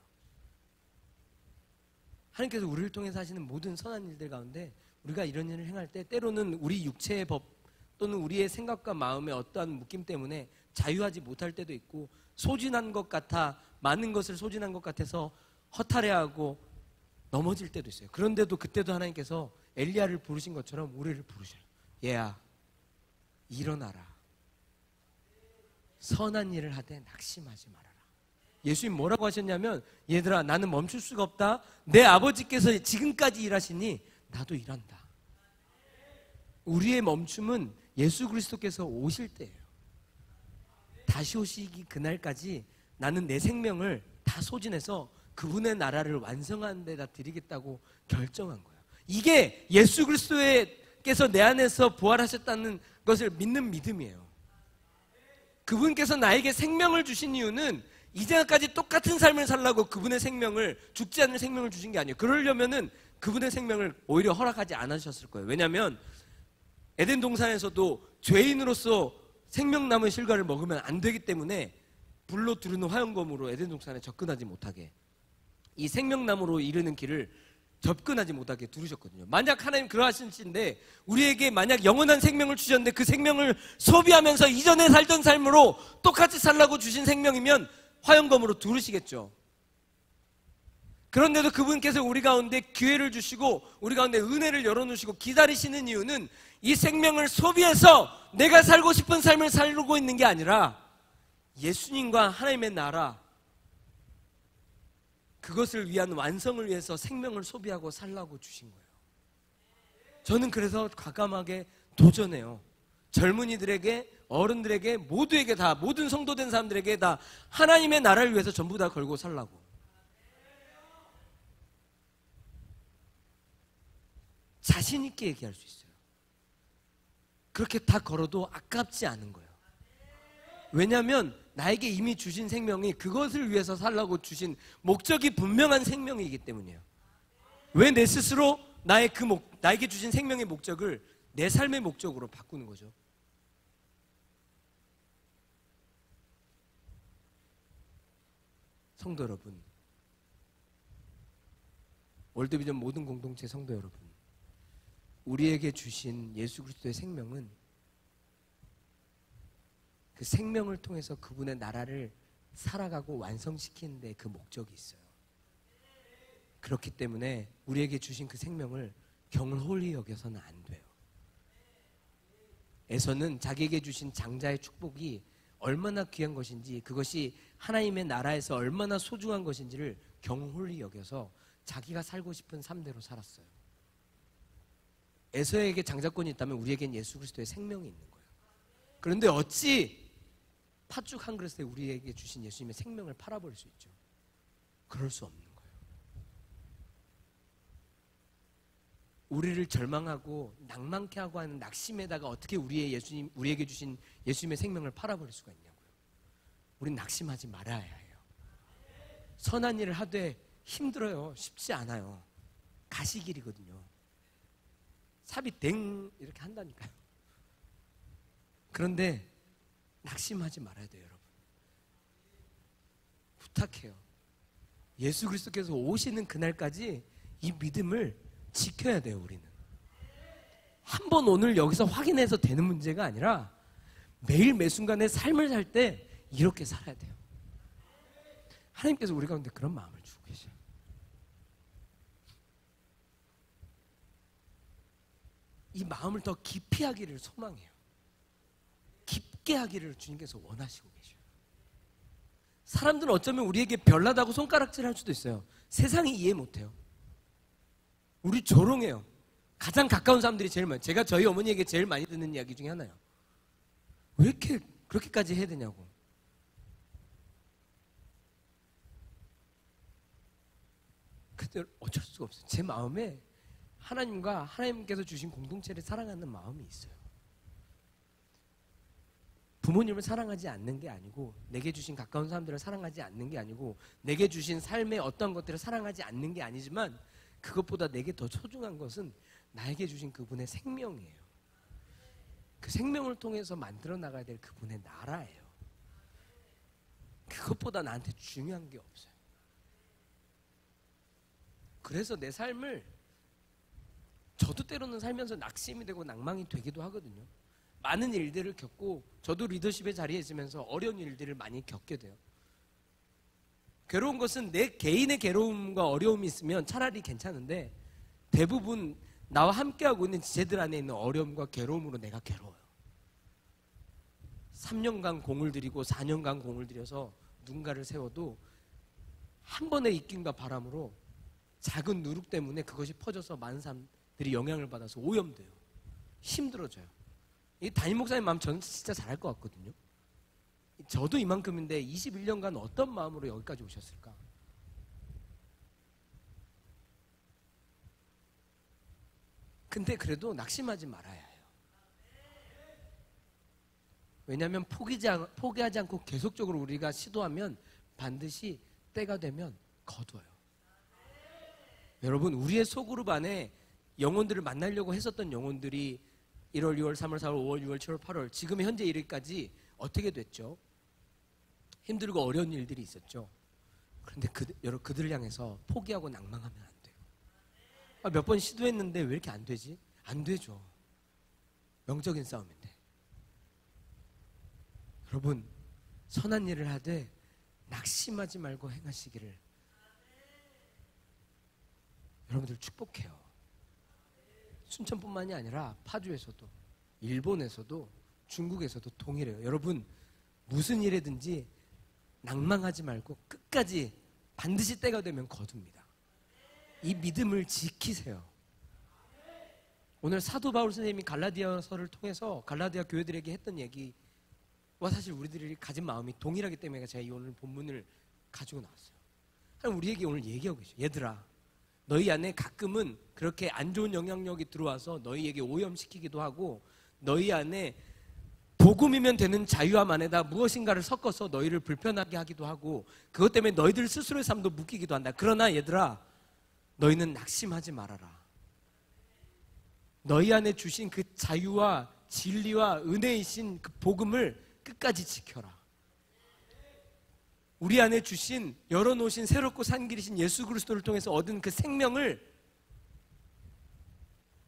하나님께서 우리를 통해서 하시는 모든 선한 일들 가운데 우리가 이런 일을 행할 때 때로는 우리 육체의 법 또는 우리의 생각과 마음의 어떠한 묶임 때문에 자유하지 못할 때도 있고, 소진한 것 같아, 많은 것을 소진한 것 같아서 허탈해하고 넘어질 때도 있어요. 그런데도 그때도 하나님께서 엘리야를 부르신 것처럼 우리를 부르셔요. 얘야, 일어나라. 선한 일을 하되 낙심하지 말아라. 예수님 뭐라고 하셨냐면, 얘들아, 나는 멈출 수가 없다. 내 아버지께서 지금까지 일하시니 나도 일한다. 우리의 멈춤은 예수 그리스도께서 오실 때예요. 다시 오시기 그날까지 나는 내 생명을 다 소진해서 그분의 나라를 완성하는 데다 드리겠다고 결정한 거예요. 이게 예수 그리스도께서 내 안에서 부활하셨다는 것을 믿는 믿음이에요. 그분께서 나에게 생명을 주신 이유는 이제까지 똑같은 삶을 살라고 그분의 생명을, 죽지 않는 생명을 주신 게 아니에요. 그러려면은 그분의 생명을 오히려 허락하지 않으셨을 거예요. 왜냐하면 에덴 동산에서도 죄인으로서 생명나무 실과를 먹으면 안 되기 때문에 불로 두르는 화염검으로 에덴 동산에 접근하지 못하게, 이 생명나무로 이르는 길을 접근하지 못하게 두르셨거든요. 만약 하나님 그러하신 신데 우리에게 만약 영원한 생명을 주셨는데 그 생명을 소비하면서 이전에 살던 삶으로 똑같이 살라고 주신 생명이면 화염검으로 두르시겠죠. 그런데도 그분께서 우리 가운데 기회를 주시고 우리 가운데 은혜를 열어놓으시고 기다리시는 이유는 이 생명을 소비해서 내가 살고 싶은 삶을 살고 있는 게 아니라 예수님과 하나님의 나라, 그것을 위한 완성을 위해서 생명을 소비하고 살라고 주신 거예요. 저는 그래서 과감하게 도전해요. 젊은이들에게, 어른들에게, 모두에게 다, 모든 성도된 사람들에게 다 하나님의 나라를 위해서 전부 다 걸고 살라고. 자신 있게 얘기할 수 있어요. 그렇게 다 걸어도 아깝지 않은 거예요. 왜냐하면 나에게 이미 주신 생명이 그것을 위해서 살라고 주신 목적이 분명한 생명이기 때문이에요. 왜 내 스스로 나에게 주신 생명의 목적을 내 삶의 목적으로 바꾸는 거죠? 성도 여러분, 월드비전 모든 공동체 성도 여러분, 우리에게 주신 예수 그리스도의 생명은 그 생명을 통해서 그분의 나라를 살아가고 완성시키는 데 그 목적이 있어요. 그렇기 때문에 우리에게 주신 그 생명을 경을 홀히 여겨서는 안 돼요. 에서는 자기에게 주신 장자의 축복이 얼마나 귀한 것인지, 그것이 하나님의 나라에서 얼마나 소중한 것인지를 경홀히 여겨서 자기가 살고 싶은 삶대로 살았어요. 에서에게 장자권이 있다면 우리에겐 예수 그리스도의 생명이 있는 거예요. 그런데 어찌 팥죽 한 그릇에 우리에게 주신 예수님의 생명을 팔아버릴 수 있죠? 그럴 수 없는 거예요. 우리를 절망하고 낭만케 하고 하는 낙심에다가 어떻게 우리에게 주신 예수님의 생명을 팔아버릴 수가 있냐고요. 우린 낙심하지 말아야 해요. 선한 일을 하되 힘들어요. 쉽지 않아요. 가시길이거든요. 삽이 댕 이렇게 한다니까요. 그런데 낙심하지 말아야 돼요, 여러분. 부탁해요. 예수 그리스도께서 오시는 그날까지 이 믿음을 지켜야 돼요, 우리는. 한 번 오늘 여기서 확인해서 되는 문제가 아니라 매일 매순간에 삶을 살 때 이렇게 살아야 돼요. 하나님께서 우리 가운데 그런 마음을 주고 계셔요. 이 마음을 더 깊이 하기를 소망해요. 깊게 하기를 주님께서 원하시고 계셔요. 사람들은 어쩌면 우리에게 별나다고 손가락질 할 수도 있어요. 세상이 이해 못해요. 우리 조롱해요. 가장 가까운 사람들이 제일 많아요. 제가 저희 어머니에게 제일 많이 듣는 이야기 중에 하나예요. 왜 이렇게 그렇게까지 해야 되냐고. 근데 어쩔 수가 없어요. 제 마음에 하나님과 하나님께서 주신 공동체를 사랑하는 마음이 있어요. 부모님을 사랑하지 않는 게 아니고, 내게 주신 가까운 사람들을 사랑하지 않는 게 아니고, 내게 주신 삶의 어떤 것들을 사랑하지 않는 게 아니지만, 그것보다 내게 더 소중한 것은 나에게 주신 그분의 생명이에요. 그 생명을 통해서 만들어 나가야 될 그분의 나라예요. 그것보다 나한테 중요한 게 없어요. 그래서 내 삶을, 저도 때로는 살면서 낙심이 되고 낭망이 되기도 하거든요. 많은 일들을 겪고, 저도 리더십의 자리에 있으면서 어려운 일들을 많이 겪게 돼요. 괴로운 것은 내 개인의 괴로움과 어려움이 있으면 차라리 괜찮은데, 대부분 나와 함께하고 있는 지체들 안에 있는 어려움과 괴로움으로 내가 괴로워요. 3년간 공을 들이고 4년간 공을 들여서 누군가를 세워도 한 번의 입김과 바람으로 작은 누룩 때문에 그것이 퍼져서 많은 사람들이 영향을 받아서 오염돼요. 힘들어져요. 이 담임 목사님 마음 저는 진짜 잘할 것 같거든요. 저도 이만큼인데 21년간 어떤 마음으로 여기까지 오셨을까? 근데 그래도 낙심하지 말아야 해요. 왜냐하면 포기하지 않고 계속적으로 우리가 시도하면 반드시 때가 되면 거둬요. 여러분, 우리의 소그룹 안에 영혼들을 만나려고 했었던 영혼들이 1월, 2월, 3월, 4월, 5월, 6월, 7월, 8월 지금 현재 이르기까지 어떻게 됐죠? 힘들고 어려운 일들이 있었죠. 그런데 여러분, 그들을 향해서 포기하고 낭망하면 안 돼요. 몇 번 시도했는데 왜 이렇게 안 되지? 안 되죠. 영적인 싸움인데. 여러분, 선한 일을 하되 낙심하지 말고 행하시기를 여러분들 축복해요. 순천뿐만이 아니라 파주에서도, 일본에서도, 중국에서도 동일해요. 여러분, 무슨 일이든지 낭망하지 말고 끝까지 반드시 때가 되면 거둡니다. 이 믿음을 지키세요. 오늘 사도 바울 선생님이 갈라디아서를 통해서 갈라디아 교회들에게 했던 얘기와 사실 우리들이 가진 마음이 동일하기 때문에 제가 이 오늘 본문을 가지고 나왔어요. 하나님 우리에게 오늘 얘기하고 계셔요. 얘들아, 너희 안에 가끔은 그렇게 안 좋은 영향력이 들어와서 너희에게 오염시키기도 하고, 너희 안에 복음이면 되는 자유함 안에다 무엇인가를 섞어서 너희를 불편하게 하기도 하고, 그것 때문에 너희들 스스로의 삶도 묶이기도 한다. 그러나 얘들아, 너희는 낙심하지 말아라. 너희 안에 주신 그 자유와 진리와 은혜이신 그 복음을 끝까지 지켜라. 우리 안에 주신, 열어놓으신 새롭고 산길이신 예수 그리스도를 통해서 얻은 그 생명을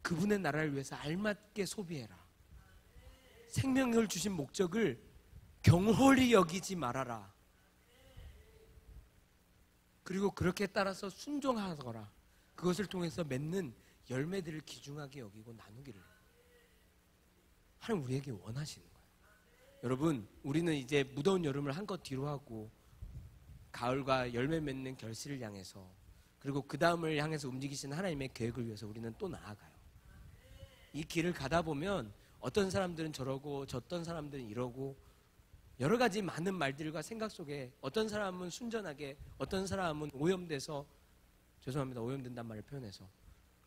그분의 나라를 위해서 알맞게 소비해라. 생명을 주신 목적을 경홀히 여기지 말아라. 그리고 그렇게 따라서 순종하거라. 그것을 통해서 맺는 열매들을 귀중하게 여기고 나누기를 하나님 우리에게 원하시는 거예요. 여러분, 우리는 이제 무더운 여름을 한껏 뒤로 하고 가을과 열매 맺는 결실을 향해서, 그리고 그 다음을 향해서 움직이시는 하나님의 계획을 위해서 우리는 또 나아가요. 이 길을 가다 보면 어떤 사람들은 저러고 어떤 사람들은 이러고 여러 가지 많은 말들과 생각 속에 어떤 사람은 순전하게, 어떤 사람은 오염돼서, 죄송합니다, 오염된단 말을 표현해서,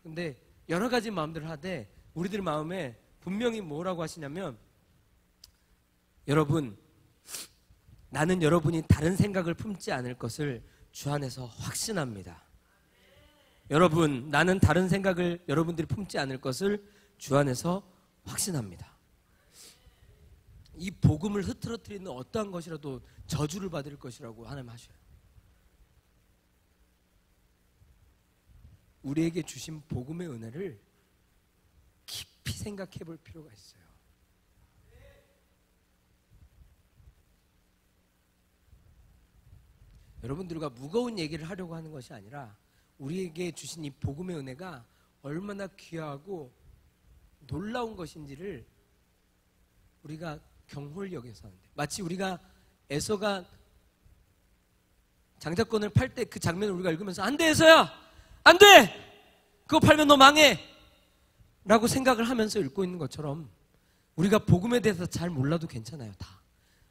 근데 여러 가지 마음들을 하되 우리들 마음에 분명히 뭐라고 하시냐면, 여러분, 나는 여러분이 다른 생각을 품지 않을 것을 주 안에서 확신합니다. 여러분, 나는 다른 생각을 여러분들이 품지 않을 것을 주 안에서 확신합니다. 이 복음을 흐트러뜨리는 어떠한 것이라도 저주를 받을 것이라고 하나님 하셔요. 우리에게 주신 복음의 은혜를 깊이 생각해 볼 필요가 있어요. 여러분들과 무거운 얘기를 하려고 하는 것이 아니라 우리에게 주신 이 복음의 은혜가 얼마나 귀하고 놀라운 것인지를 우리가 경홀히 여겨서 하는데, 마치 우리가 에서가 장자권을 팔 때 그 장면을 우리가 읽으면서 안 돼, 에서야! 안 돼! 그거 팔면 너 망해! 라고 생각을 하면서 읽고 있는 것처럼 우리가 복음에 대해서 잘 몰라도 괜찮아요. 다.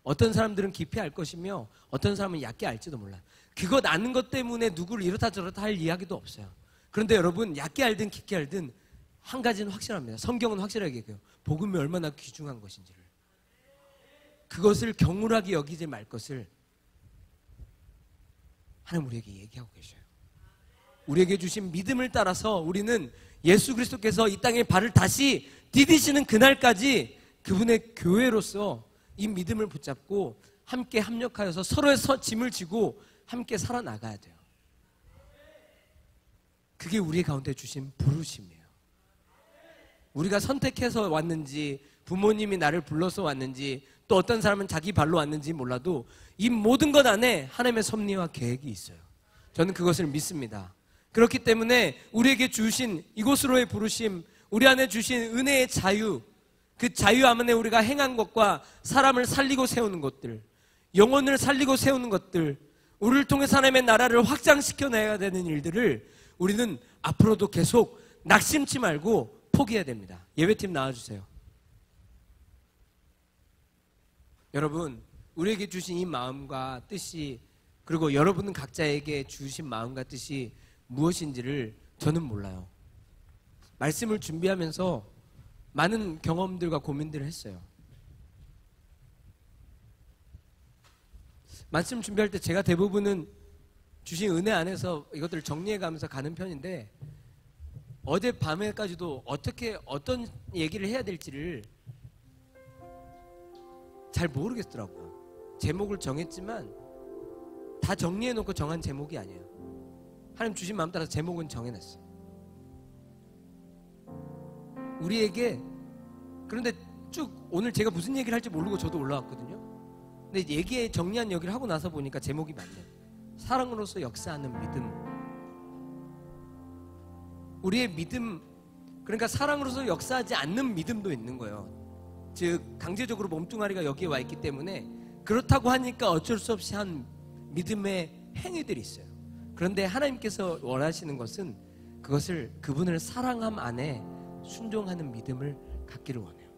어떤 사람들은 깊이 알 것이며 어떤 사람은 얕게 알지도 몰라요. 그것 아는 것 때문에 누구를 이렇다 저렇다 할 이야기도 없어요. 그런데 여러분, 얕게 알든 깊게 알든 한 가지는 확실합니다. 성경은 확실하게 얘기해요. 복음이 얼마나 귀중한 것인지를. 그것을 경홀하게 여기지 말 것을 하나님 우리에게 얘기하고 계셔요. 우리에게 주신 믿음을 따라서 우리는 예수 그리스도께서 이 땅에 발을 다시 디디시는 그날까지 그분의 교회로서 이 믿음을 붙잡고 함께 합력하여서 서로의 짐을 지고 함께 살아나가야 돼요. 그게 우리 가운데 주신 부르심이에요. 우리가 선택해서 왔는지, 부모님이 나를 불러서 왔는지, 또 어떤 사람은 자기 발로 왔는지 몰라도 이 모든 것 안에 하나님의 섭리와 계획이 있어요. 저는 그것을 믿습니다. 그렇기 때문에 우리에게 주신 이곳으로의 부르심, 우리 안에 주신 은혜의 자유, 그 자유 안에 우리가 행한 것과 사람을 살리고 세우는 것들, 영혼을 살리고 세우는 것들, 우리를 통해서 하나님의 나라를 확장시켜내야 되는 일들을 우리는 앞으로도 계속 낙심치 말고 포기해야 됩니다. 예배팀 나와주세요. 여러분, 우리에게 주신 이 마음과 뜻이, 그리고 여러분은 각자에게 주신 마음과 뜻이 무엇인지를 저는 몰라요. 말씀을 준비하면서 많은 경험들과 고민들을 했어요. 말씀 준비할 때 제가 대부분은 주신 은혜 안에서 이것들을 정리해가면서 가는 편인데, 어젯밤에까지도 어떤 얘기를 해야 될지를 잘 모르겠더라고요. 제목을 정했지만 다 정리해놓고 정한 제목이 아니에요. 하나님 주신 마음 따라서 제목은 정해놨어요. 우리에게, 그런데 쭉 오늘 제가 무슨 얘기를 할지 모르고 저도 올라왔거든요. 근데 얘기에 정리한 얘기를 하고 나서 보니까 제목이 맞네요. 사랑으로서 역사하는 믿음. 우리의 믿음, 그러니까 사랑으로서 역사하지 않는 믿음도 있는 거예요. 즉 강제적으로 몸뚱아리가 여기에 와 있기 때문에 그렇다고 하니까 어쩔 수 없이 한 믿음의 행위들이 있어요. 그런데 하나님께서 원하시는 것은 그것을, 그분을 사랑함 안에 순종하는 믿음을 갖기를 원해요.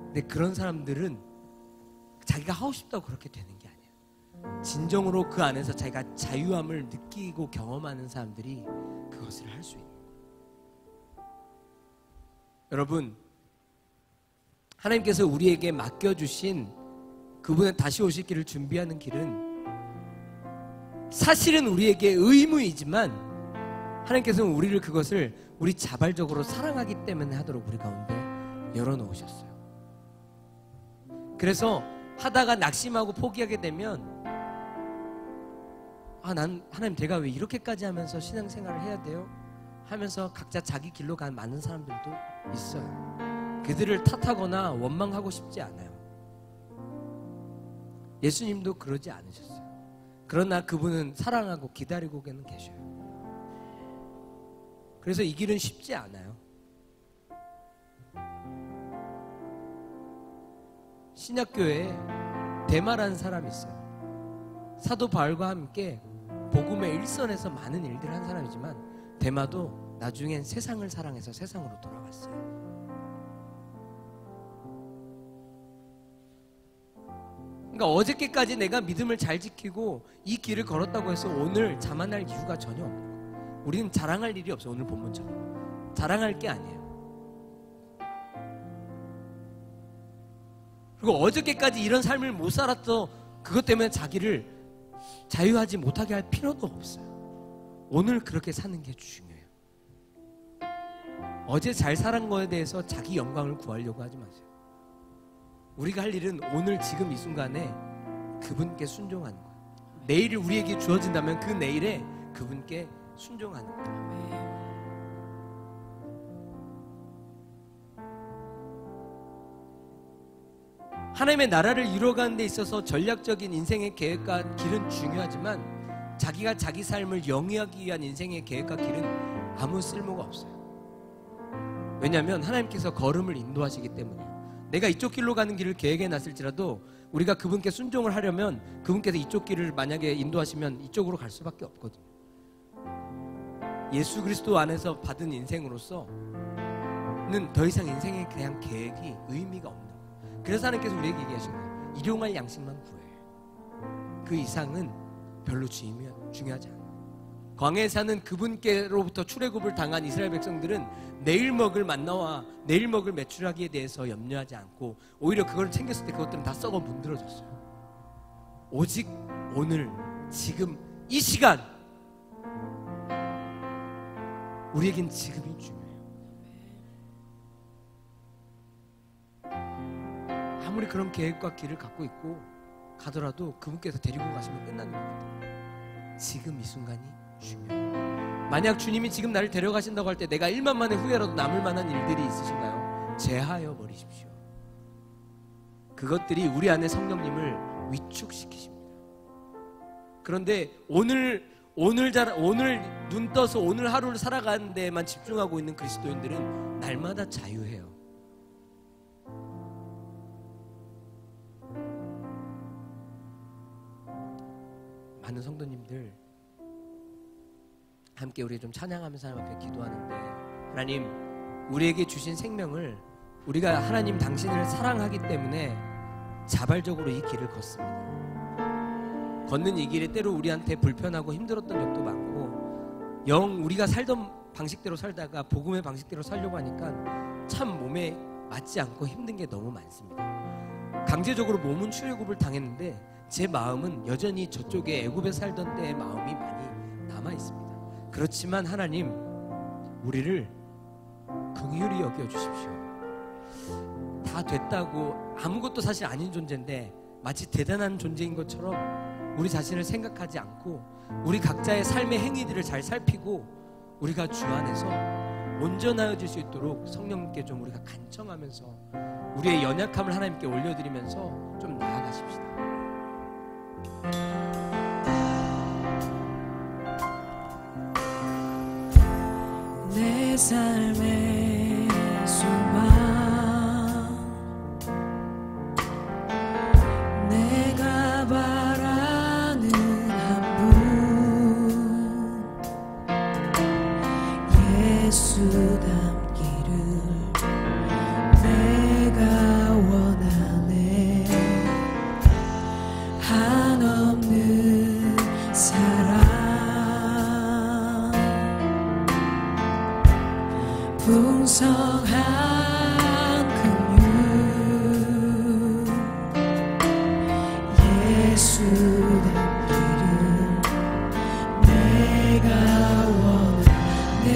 근데 그런 사람들은 자기가 하고 싶다고 그렇게 되는 게 아니에요. 진정으로 그 안에서 자기가 자유함을 느끼고 경험하는 사람들이 그것을 할 수 있는 거예요. 여러분, 하나님께서 우리에게 맡겨주신 그분의 다시 오실 길을 준비하는 길은 사실은 우리에게 의무이지만 하나님께서는 우리를 그것을 우리 자발적으로 사랑하기 때문에 하도록 우리 가운데 열어놓으셨어요. 그래서 하다가 낙심하고 포기하게 되면, 난 하나님 제가 왜 이렇게까지 하면서 신앙생활을 해야 돼요? 하면서 각자 자기 길로 간 많은 사람들도 있어요. 그들을 탓하거나 원망하고 싶지 않아요. 예수님도 그러지 않으셨어요. 그러나 그분은 사랑하고 기다리고 계셔요. 그래서 이 길은 쉽지 않아요. 신약교회에 데마라는 사람이 있어요. 사도 바울과 함께 복음의 일선에서 많은 일들을 한 사람이지만 데마도 나중엔 세상을 사랑해서 세상으로 돌아갔어요. 그러니까 어저께까지 내가 믿음을 잘 지키고 이 길을 걸었다고 해서 오늘 자만할 이유가 전혀 없는 거예요. 우리는 자랑할 일이 없어요. 오늘 본문처럼 자랑할 게 아니에요. 그리고 어저께까지 이런 삶을 못 살았어 그것 때문에 자기를 자유하지 못하게 할 필요도 없어요. 오늘 그렇게 사는 게 중요해요. 어제 잘 살은 거에 대해서 자기 영광을 구하려고 하지 마세요. 우리가 할 일은 오늘 지금 이 순간에 그분께 순종하는 거예요. 내일이 우리에게 주어진다면 그 내일에 그분께 순종하는 거예요. 하나님의 나라를 이루어가는 데 있어서 전략적인 인생의 계획과 길은 중요하지만 자기가 자기 삶을 영위하기 위한 인생의 계획과 길은 아무 쓸모가 없어요. 왜냐하면 하나님께서 걸음을 인도하시기 때문이에요. 내가 이쪽 길로 가는 길을 계획해 놨을지라도 우리가 그분께 순종을 하려면 그분께서 이쪽 길을 만약에 인도하시면 이쪽으로 갈 수밖에 없거든요. 예수 그리스도 안에서 받은 인생으로서는 더 이상 인생에 대한 계획이 의미가 없는 거예요. 그래서 하나님께서 우리에게 얘기하신 거예요. 일용할 양식만 구해요. 그 이상은 별로 중요하지 않아요. 광야에 사는 그분께로부터 출애굽을 당한 이스라엘 백성들은 내일 먹을 만나와 내일 먹을 메추라기에 대해서 염려하지 않고 오히려 그걸 챙겼을 때 그것들은 다 썩어 문드러졌어요. 오직 오늘 지금 이 시간 우리에겐 지금이 중요해요. 아무리 그런 계획과 길을 갖고 있고 가더라도 그분께서 데리고 가시면 끝나는 겁니다. 지금 이 순간이 중요해요. 만약 주님이 지금 나를 데려가신다고 할 때 내가 1만 만의 후회라도 남을 만한 일들이 있으신가요? 제하여 버리십시오. 그것들이 우리 안에 성령님을 위축시키십니다. 그런데 오늘 눈 떠서 오늘 하루를 살아가는 데에만 집중하고 있는 그리스도인들은 날마다 자유해요. 많은 성도님들 함께 우리 좀 찬양하면서 하나님 앞에 기도하는데, 하나님 우리에게 주신 생명을 우리가 하나님 당신을 사랑하기 때문에 자발적으로 이 길을 걷습니다. 걷는 이 길에 때로 우리한테 불편하고 힘들었던 적도 많고 우리가 살던 방식대로 살다가 복음의 방식대로 살려고 하니까 참 몸에 맞지 않고 힘든 게 너무 많습니다. 강제적으로 몸은 출애굽을 당했는데 제 마음은 여전히 저쪽에 애굽에 살던 때의 마음이 많이 남아 있습니다. 그렇지만 하나님 우리를 긍휼히 여겨주십시오. 다 됐다고 아무것도 사실 아닌 존재인데 마치 대단한 존재인 것처럼 우리 자신을 생각하지 않고 우리 각자의 삶의 행위들을 잘 살피고 우리가 주 안에서 온전하여질 수 있도록 성령님께 좀 우리가 간청하면서 우리의 연약함을 하나님께 올려드리면서 좀 나아가십시다. 내 삶의 소망 내가 바라는 한 분 예수 닮기를 내가 원하네. 한없는 사랑 풍성한 긍휼 예수 닮기를 내가 원하네.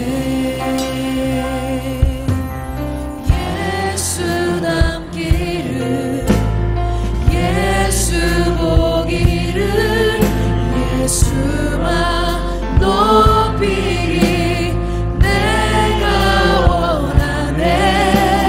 예수 닮기를 예수 보기를 예수만 높이리 내가 원하네.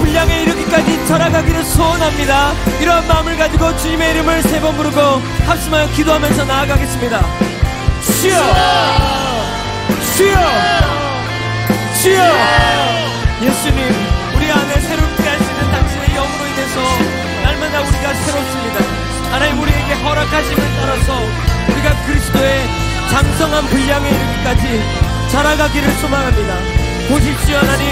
분량에 이르기까지 자라가기를 소원합니다. 이러한 마음을 가지고 주님의 이름을 3번 부르고 합심하여 기도하면서 나아가겠습니다. 주여! 주여! 주여! 예수님, 우리 안에 새롭게 하시는 당신의 영으로 인해서 날마다 우리가 새롭습니다. 하나님, 우리에게 허락하심을 따라서 우리가 그리스도의 장성한 분량에 이르기까지 자라가기를 소망합니다. 보십시오. 하나님,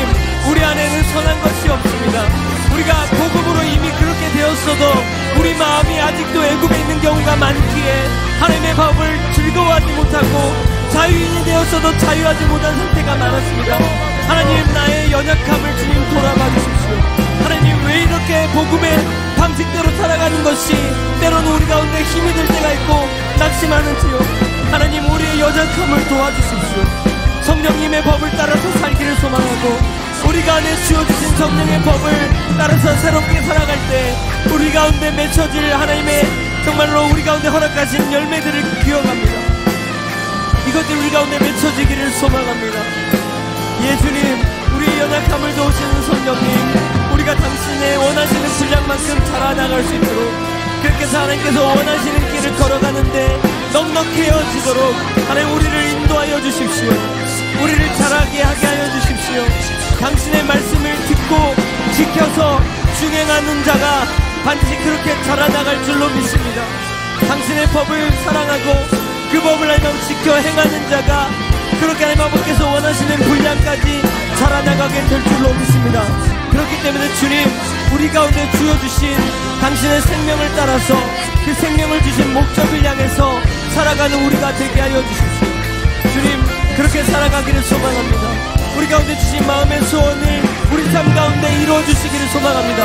우리 안에는 선한 것이 없습니다. 우리가 복음으로 이미 그렇게 되었어도 우리 마음이 아직도 애굽에 있는 경우가 많기에 하나님의 법을 즐거워하지 못하고 자유인이 되었어도 자유하지 못한 상태가 많았습니다. 하나님, 나의 연약함을 주님 돌아봐 주십시오. 하나님, 왜 이렇게 복음의 방식대로 살아가는 것이 때로는 우리 가운데 힘이 들 때가 있고 낙심하는지요. 하나님, 우리의 연약함을 도와주십시오. 성령님의 법을 따라서 살기를 소망하고 우리가 안에 주어주신 성령의 법을 따라서 새롭게 살아갈 때 우리 가운데 맺혀질 하나님의 정말로 우리 가운데 허락하신 열매들을 기억합니다. 이것들 우리 가운데 맺혀지기를 소망합니다. 예수님, 우리의 연약함을 도우시는 성령님, 우리가 당신의 원하시는 분량만큼 자라나갈 수 있도록 그렇게 해서 하나님께서 원하시는 길을 걸어가는데 넉넉해지도록 하나님 우리를 인도하여 주십시오. 우리를 자라게 하게 하여 주십시오. 당신의 말씀을 듣고 지켜서 준행하는 자가 반드시 그렇게 자라나갈 줄로 믿습니다. 당신의 법을 사랑하고 그 법을 하나님 지켜 행하는 자가 그렇게 하나님 아버지께서 원하시는 분량까지 자라나가게 될 줄로 믿습니다. 그렇기 때문에 주님, 우리 가운데 주어주신 당신의 생명을 따라서 그 생명을 주신 목적을 향해서 살아가는 우리가 되게 하여 주십시오. 주님, 그렇게 살아가기를 소망합니다. 우리 가운데 주신 마음의 소원을 우리 삶 가운데 이루어 주시기를 소망합니다.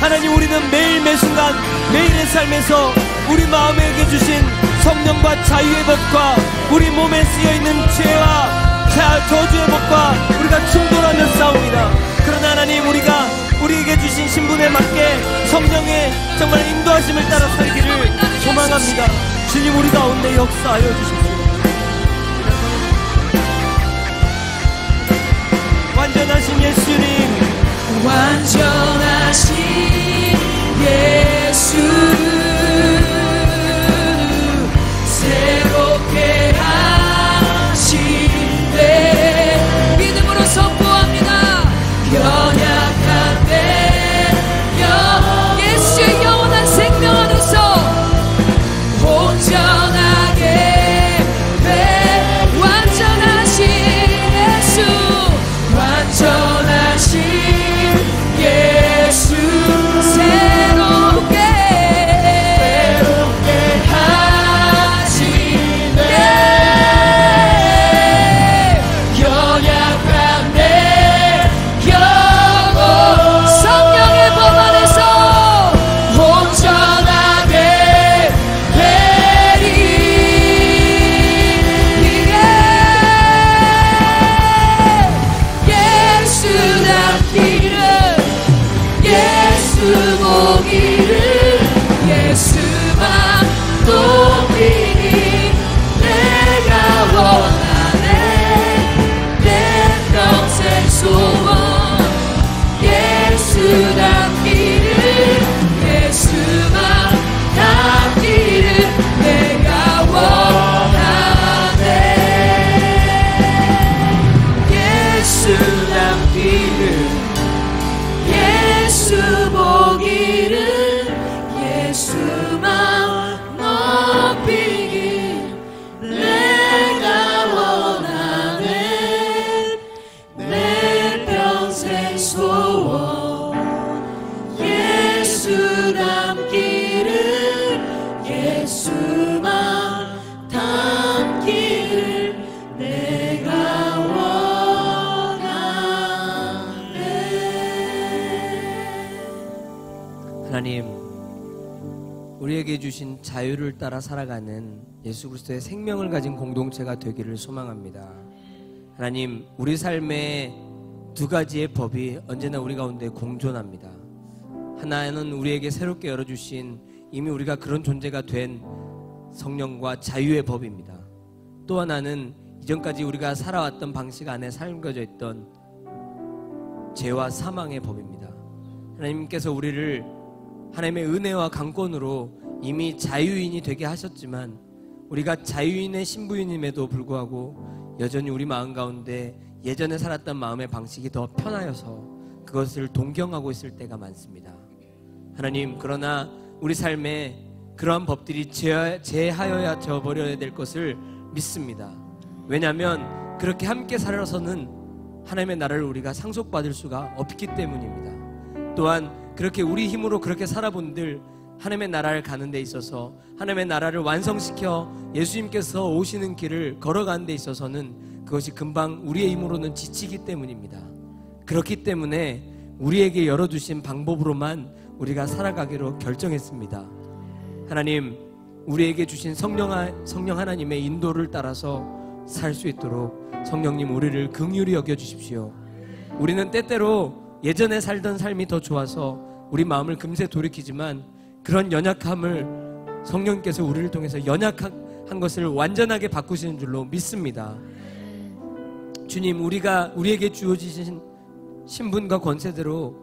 하나님, 우리는 매일 매순간 매일의 삶에서 우리 마음에게 주신 성령과 자유의 법과 우리 몸에 쓰여있는 죄와 저주의 법과 우리가 충돌하며 싸웁니다. 그러나 하나님, 우리가 우리에게 주신 신분에 맞게 성령의 정말 인도하심을 따라 살기를 소망합니다. 주님, 우리 가운데 역사하여 주십시오. 완전하신 예수님, 완전하신 예수 새롭게 하시네 믿음으로 선포합니다. 연약한데 예수의 영원한 생명 안에서 온전하게 완전하신 예수 완전하신 예수 새롭게 하시네 연약한 내 영혼 성령의 법 안에서 온전하게 되리 예수답기를 예수 보기를 예수만 높이니 내가 원하네 내 평생 소원 예수답기를 예수만 닮기를 내가 원하네 예수 닮기를 예수 보기를 예수만 높이길 내가 원하네 내 평생 소원 예수 닮기를 예수만 닮기를 내가 원하네 하나님, 우리에게 주신 자유를 따라 살아가는 예수 그리스도의 생명을 가진 공동체가 되기를 소망합니다. 하나님, 우리 삶에 두 가지의 법이 언제나 우리 가운데 공존합니다. 하나는 우리에게 새롭게 열어주신 이미 우리가 그런 존재가 된 성령과 자유의 법입니다. 또 하나는 이전까지 우리가 살아왔던 방식 안에 삶겨져 있던 죄와 사망의 법입니다. 하나님께서 우리를 하나님의 은혜와 강권으로 이미 자유인이 되게 하셨지만 우리가 자유인의 신부임에도 불구하고 여전히 우리 마음 가운데 예전에 살았던 마음의 방식이 더 편하여서 그것을 동경하고 있을 때가 많습니다. 하나님, 그러나 우리 삶에 그러한 법들이 제하여야 져버려야 될 것을 믿습니다. 왜냐하면 그렇게 함께 살아서는 하나님의 나라를 우리가 상속받을 수가 없기 때문입니다. 또한 그렇게 우리 힘으로 그렇게 살아본들 하나님의 나라를 가는 데 있어서 하나님의 나라를 완성시켜 예수님께서 오시는 길을 걸어가는 데 있어서는 그것이 금방 우리의 힘으로는 지치기 때문입니다. 그렇기 때문에 우리에게 열어두신 방법으로만 우리가 살아가기로 결정했습니다. 하나님, 우리에게 주신 성령 하나님의 인도를 따라서 살 수 있도록 성령님 우리를 긍휼히 여겨주십시오. 우리는 때때로 예전에 살던 삶이 더 좋아서 우리 마음을 금세 돌이키지만 그런 연약함을 성령께서 우리를 통해서 연약한 것을 완전하게 바꾸시는 줄로 믿습니다. 주님, 우리에게 주어지신 신분과 권세대로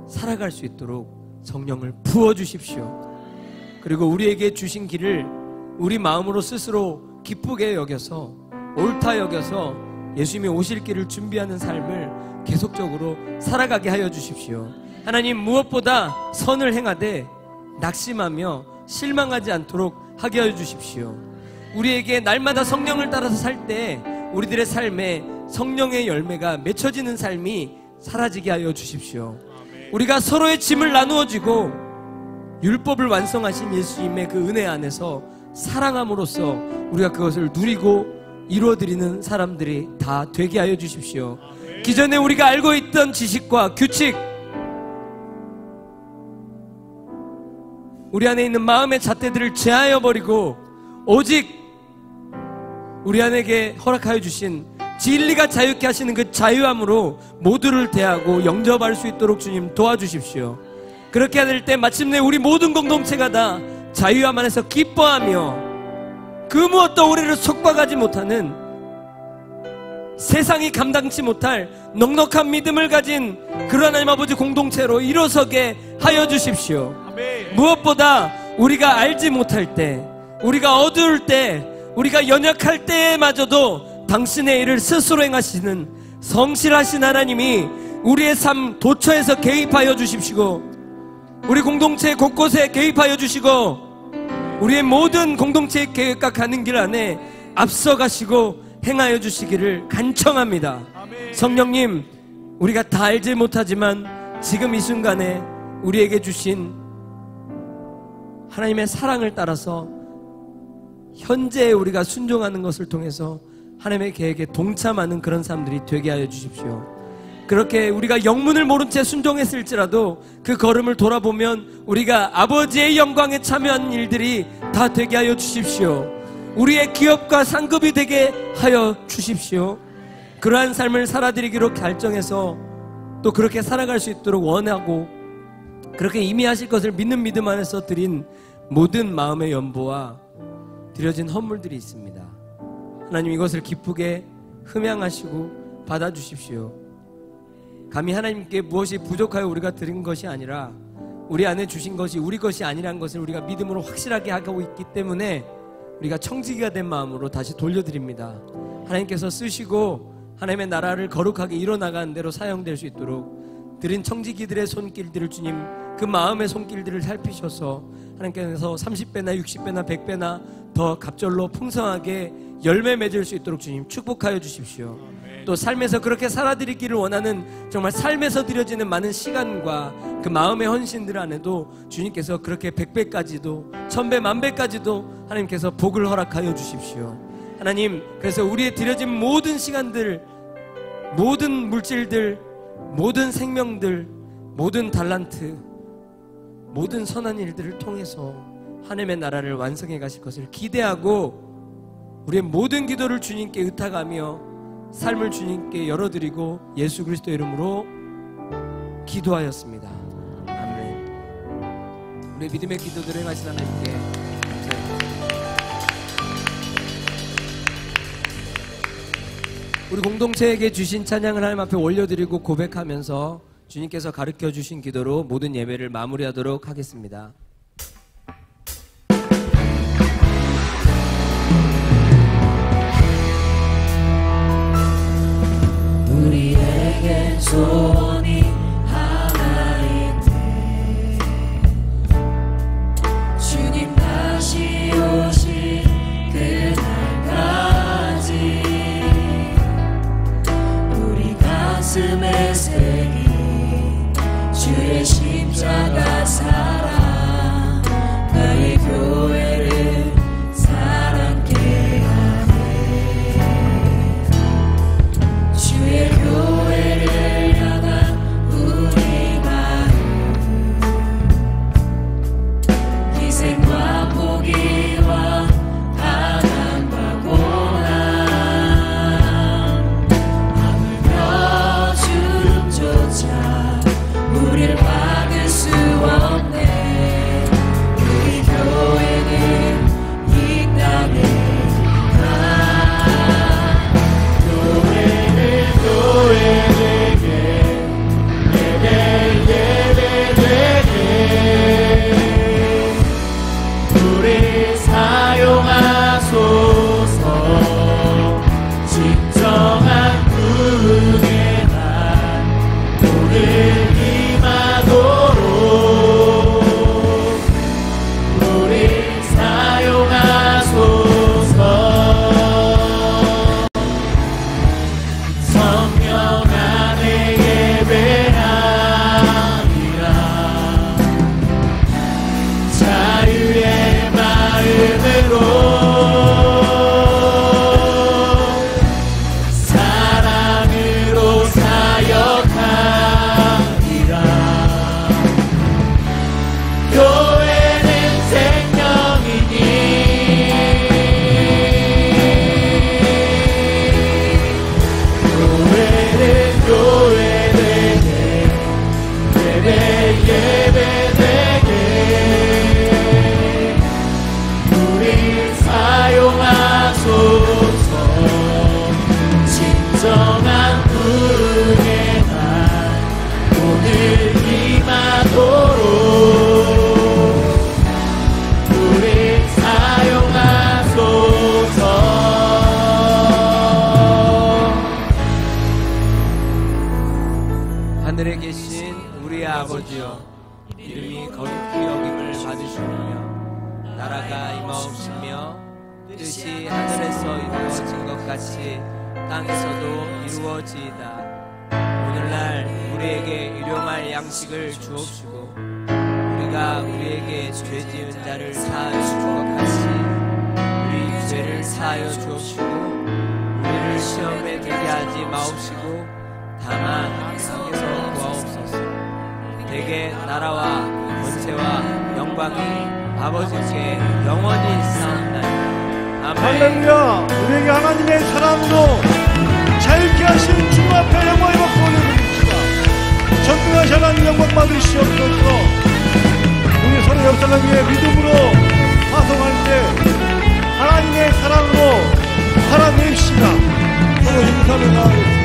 살아갈 수 있도록 성령을 부어주십시오. 그리고 우리에게 주신 길을 우리 마음으로 스스로 기쁘게 여겨서 옳다 여겨서 예수님이 오실 길을 준비하는 삶을 계속적으로 살아가게 하여 주십시오. 하나님, 무엇보다 선을 행하되 낙심하며 실망하지 않도록 하게 하여 주십시오. 우리에게 날마다 성령을 따라서 살 때 우리들의 삶에 성령의 열매가 맺혀지는 삶이 사라지게 하여 주십시오. 우리가 서로의 짐을 나누어지고 율법을 완성하신 예수님의 그 은혜 안에서 사랑함으로써 우리가 그것을 누리고 이루어드리는 사람들이 다 되게 하여 주십시오. 기존에 우리가 알고 있던 지식과 규칙, 우리 안에 있는 마음의 잣대들을 제하여 버리고 오직 우리 안에게 허락하여 주신 진리가 자유케 하시는 그 자유함으로 모두를 대하고 영접할 수 있도록 주님 도와주십시오. 그렇게 될 때 마침내 우리 모든 공동체가 다 자유함 안에서 기뻐하며 그 무엇도 우리를 속박하지 못하는 세상이 감당치 못할 넉넉한 믿음을 가진 그런 하나님 아버지 공동체로 일어서게 하여 주십시오. 무엇보다 우리가 알지 못할 때, 우리가 어두울 때, 우리가 연약할 때마저도 당신의 일을 스스로 행하시는 성실하신 하나님이 우리의 삶 도처에서 개입하여 주십시고 우리 공동체 곳곳에 개입하여 주시고 우리의 모든 공동체의 계획과 가는 길 안에 앞서가시고 행하여 주시기를 간청합니다. 성령님, 우리가 다 알지 못하지만 지금 이 순간에 우리에게 주신 하나님의 사랑을 따라서 현재 우리가 순종하는 것을 통해서 하나님의 계획에 동참하는 그런 사람들이 되게 하여 주십시오. 그렇게 우리가 영문을 모른 채 순종했을지라도 그 걸음을 돌아보면 우리가 아버지의 영광에 참여하는 일들이 다 되게 하여 주십시오. 우리의 기업과 상급이 되게 하여 주십시오. 그러한 삶을 살아드리기로 결정해서 또 그렇게 살아갈 수 있도록 원하고 그렇게 이미 하실 것을 믿는 믿음 안에서 드린 모든 마음의 연보와 드려진 헌물들이 있습니다. 하나님, 이것을 기쁘게 흠양하시고 받아주십시오. 감히 하나님께 무엇이 부족하여 우리가 드린 것이 아니라 우리 안에 주신 것이 우리 것이 아니라는 것을 우리가 믿음으로 확실하게 하고 있기 때문에 우리가 청지기가 된 마음으로 다시 돌려드립니다. 하나님께서 쓰시고 하나님의 나라를 거룩하게 이뤄나가는 대로 사용될 수 있도록 드린 청지기들의 손길들을 주님 그 마음의 손길들을 살피셔서 하나님께서 30배나 60배나 100배나 더 갑절로 풍성하게 열매 맺을 수 있도록 주님 축복하여 주십시오. 또 삶에서 그렇게 살아드리기를 원하는 정말 삶에서 드려지는 많은 시간과 그 마음의 헌신들 안에도 주님께서 그렇게 100배까지도 1000배 만배까지도 하나님께서 복을 허락하여 주십시오. 하나님, 그래서 우리의 드려진 모든 시간들, 모든 물질들, 모든 생명들, 모든 달란트, 모든 선한 일들을 통해서 하나님의 나라를 완성해 가실 것을 기대하고 우리의 모든 기도를 주님께 의탁하며 삶을 주님께 열어드리고 예수 그리스도 이름으로 기도하였습니다. 아멘. 우리 믿음의 기도들을 행하신 하나님께 감사합니다. 우리 공동체에게 주신 찬양을 하나님 앞에 올려드리고 고백하면서 주님께서 가르쳐 주신 기도로 모든 예배를 마무리하도록 하겠습니다. 우리에겐 소원이 하나인데 주님 다시 오실 그날까지 우리 가슴에 새긴 주의 십자가 사랑 너희 교회를 사랑케 하네. 주의 교회를 향한 우리 마음 희생과 포기와 가난과 고난 하물며 주름조차 우릴 받을 수 없네. 우리 교회는 이 땅에 교회되게 우리 사용하소서. 진정한 부흥의 날 오늘 임하도록 우리 사용하소서. 성령 안에 예배하리라. 자유의 마음으로 사랑으로 사역하리라. 교회는 생명이니 교회는 교회되게 예배되게 우리 사용하소서. 진정한 부흥의 날 오늘 임하도록 우리 사용하소서. 하늘에 계신 우리 아버지여, 이름이 거룩히 여김을 받으시오며 나라가 임하옵시며 뜻이 하늘에서 이루어진 것 같이 땅에서도 이루어지이다. 오늘날 우리에게 일용할 양식을 주옵시고 우리가 우리에게 죄 지은 자를 사하여 준 것 같이 우리 죄를 사하여 주옵시고 우리를 시험에 들게 하지 마옵시고 다만 악에서 구하옵소서. 대개 나라와 권세와 영광이 아버지께 영원히 있사옵나이다. 아멘. 할렐루야. 우리에게 하나님의 사랑으로 자유케 하신 주 앞에 영광을 받고 올려드립시다. 전능하신 하나님 영광 받으시옵소서. 우리 서로 역사를 위해 믿음으로 파송할 때 하나님의 사랑으로 살아내시다. 서로 힘싸며 나아가겠습니다.